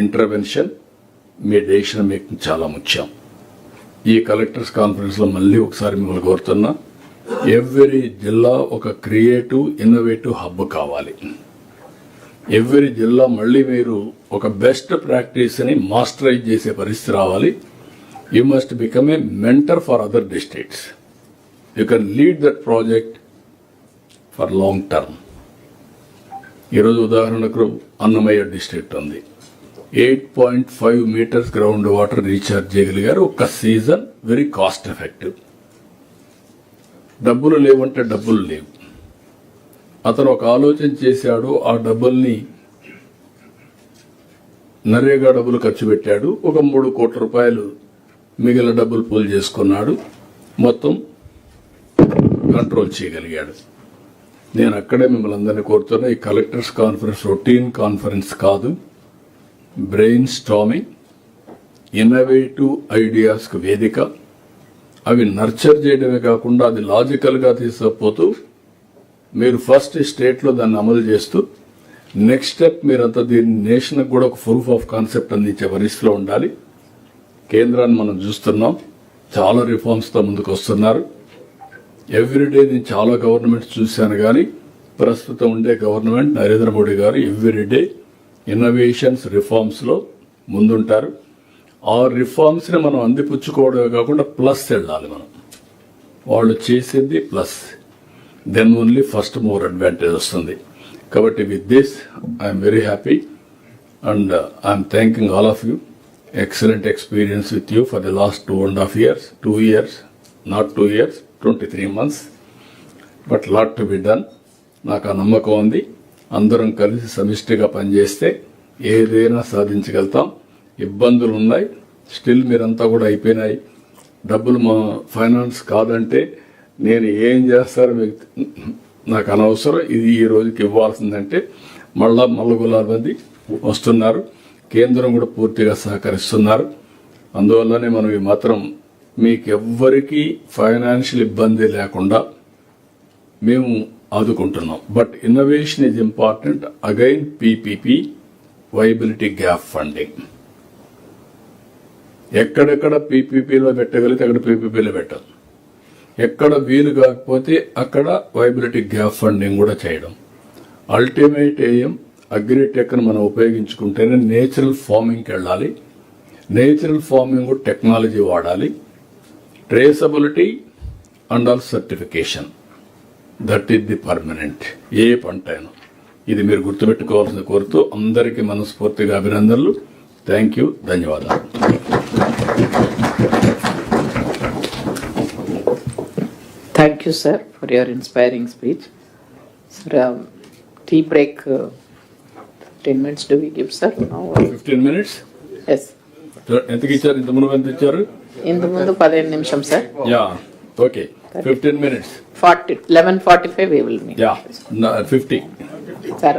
Speaker 1: ఇంటర్వెన్షన్, మీ డెసిషన్ మేకింగ్ చాలా ముఖ్యం. ఈ కలెక్టర్స్ కాన్ఫరెన్స్లో మళ్ళీ ఒకసారి మిమ్మల్ని కోరుతున్నా, ఎవ్రీ జిల్లా ఒక క్రియేటివ్ ఇన్నోవేటివ్ హబ్ కావాలి. ఎవ్రీ జిల్లా మళ్ళీ మీరు ఒక బెస్ట్ ప్రాక్టీస్ని మాస్టరైజ్ చేసే పరిస్థితి రావాలి. You must become a mentor for other districts. You can lead that project for long term. ఈరోజు ఉదాహరణకు అన్నమయ్య డిస్ట్రిక్ట్ ఉంది. 8.5 మీటర్స్ గ్రౌండ్ వాటర్ రీఛార్జ్ చేయగలిగారు ఒక్క సీజన్. Very cost effective. డబ్బులు లేవంటే డబ్బులు లేవు. అతను ఒక ఆలోచన చేశాడు. ఆ డబ్బుల్ని నరేగా డబ్బులు ఖర్చు పెట్టాడు. ఒక 3 కోట్ల రూపాయలు మిగిలిన డబ్బులు పూల్ చేసుకున్నాడు. మొత్తం కంట్రోల్ చేయగలిగాడు. నేను అక్కడే మిమ్మల్ని అందరినీ కోరుతున్నా, ఈ కలెక్టర్స్ కాన్ఫరెన్స్ రొటీన్ కాన్ఫరెన్స్ కాదు. బ్రెయిన్ స్టామింగ్, ఇన్నోవేటివ్ ఐడియాస్కు వేదిక. అవి నర్చర్ చేయడమే కాకుండా అది లాజికల్గా తీసుకుపోతూ మీరు ఫస్ట్ స్టేట్లో దాన్ని అమలు చేస్తూ నెక్స్ట్ స్టెప్ మీరంతా దీన్ని నేషన్కి కూడా ఒక ప్రూఫ్ ఆఫ్ కాన్సెప్ట్ అందించే పరిస్థితిలో ఉండాలి. కేంద్రాన్ని మనం చూస్తున్నాం, చాలా రిఫార్మ్స్తో ముందుకు వస్తున్నారు. ఎవ్రీడే నేను చాలా గవర్నమెంట్స్ చూశాను, కానీ ప్రస్తుతం ఉండే గవర్నమెంట్ నరేంద్ర మోడీ గారు ఎవ్రీడే ఇన్నోవేషన్స్, రిఫార్మ్స్లో ముందుంటారు. ఆ రిఫార్మ్స్ని మనం అందిపుచ్చుకోవడమే కాకుండా ప్లస్ వెళ్ళాలి. మనం వాళ్ళు చేసింది plus, then only first more advantage వస్తుంది. కాబట్టి with this I'm very happy and I'm thanking all of you. Excellent experience with you for the last 2.5 years, 2 years, not 2 years, 23 months, but lot to be done. నాకు ఆ నమ్మకం ఉంది. అందరం కలిసి సమిష్టిగా పనిచేస్తే ఏదైనా సాధించగలుగుతాం. ఇబ్బందులు ఉన్నాయి, స్టిల్ మీరంతా కూడా అయిపోయినాయి. డబ్బులు మా ఫైనాన్స్ కాదంటే నేను ఏం చేస్తారో మీకు నాకు అనవసరం. ఇది ఈ రోజుకి ఇవ్వాల్సిందంటే మళ్ళా మల్లగులాల మంది వస్తున్నారు. కేంద్రం కూడా పూర్తిగా సహకరిస్తున్నారు. అందువల్లనే మనం ఈ మాత్రం మీకెవ్వరికీ ఫైనాన్షియల్ ఇబ్బంది లేకుండా మేము ఆదుకుంటున్నాం. But innovation is important. Again PPP, viability gap funding. ఎక్కడెక్కడ పీపీపీలో పెట్టగలిగితే అక్కడ పీపీపీలో పెట్టాలి. ఎక్కడ వీలు కాకపోతే అక్కడ వైబిలిటీ గ్యాప్ ఫండింగ్ కూడా చేయడం. అల్టిమేట్ ఎయిమ్ అగ్రిటెక్ను మనం ఉపయోగించుకుంటేనే నేచురల్ ఫార్మింగ్కి వెళ్ళాలి. నేచురల్ ఫార్మింగ్ కూడా టెక్నాలజీ వాడాలి. Traceability and all certification, that is the permanent. ఏ పంట అయినా ఇది మీరు గుర్తుపెట్టుకోవాల్సింది కోరుతూ అందరికీ మనస్ఫూర్తిగా అభినందనలు. థ్యాంక్ యూ, ధన్యవాదాలు.
Speaker 2: Thank you, sir, for your inspiring speech. Sir, tea break, 10 minutes do we give, sir? Now,
Speaker 1: 15 minutes?
Speaker 2: yes.
Speaker 1: ఎంతకి ఇచ్చారు? ఇంత ముందు ఎంత ఇచ్చారు?
Speaker 2: ఇంత ముందు 15 నిమిషం, sir.
Speaker 1: Yeah, okay. 15 minutes.
Speaker 2: 11:45 we will meet.
Speaker 1: Yeah, 50.
Speaker 2: Sir.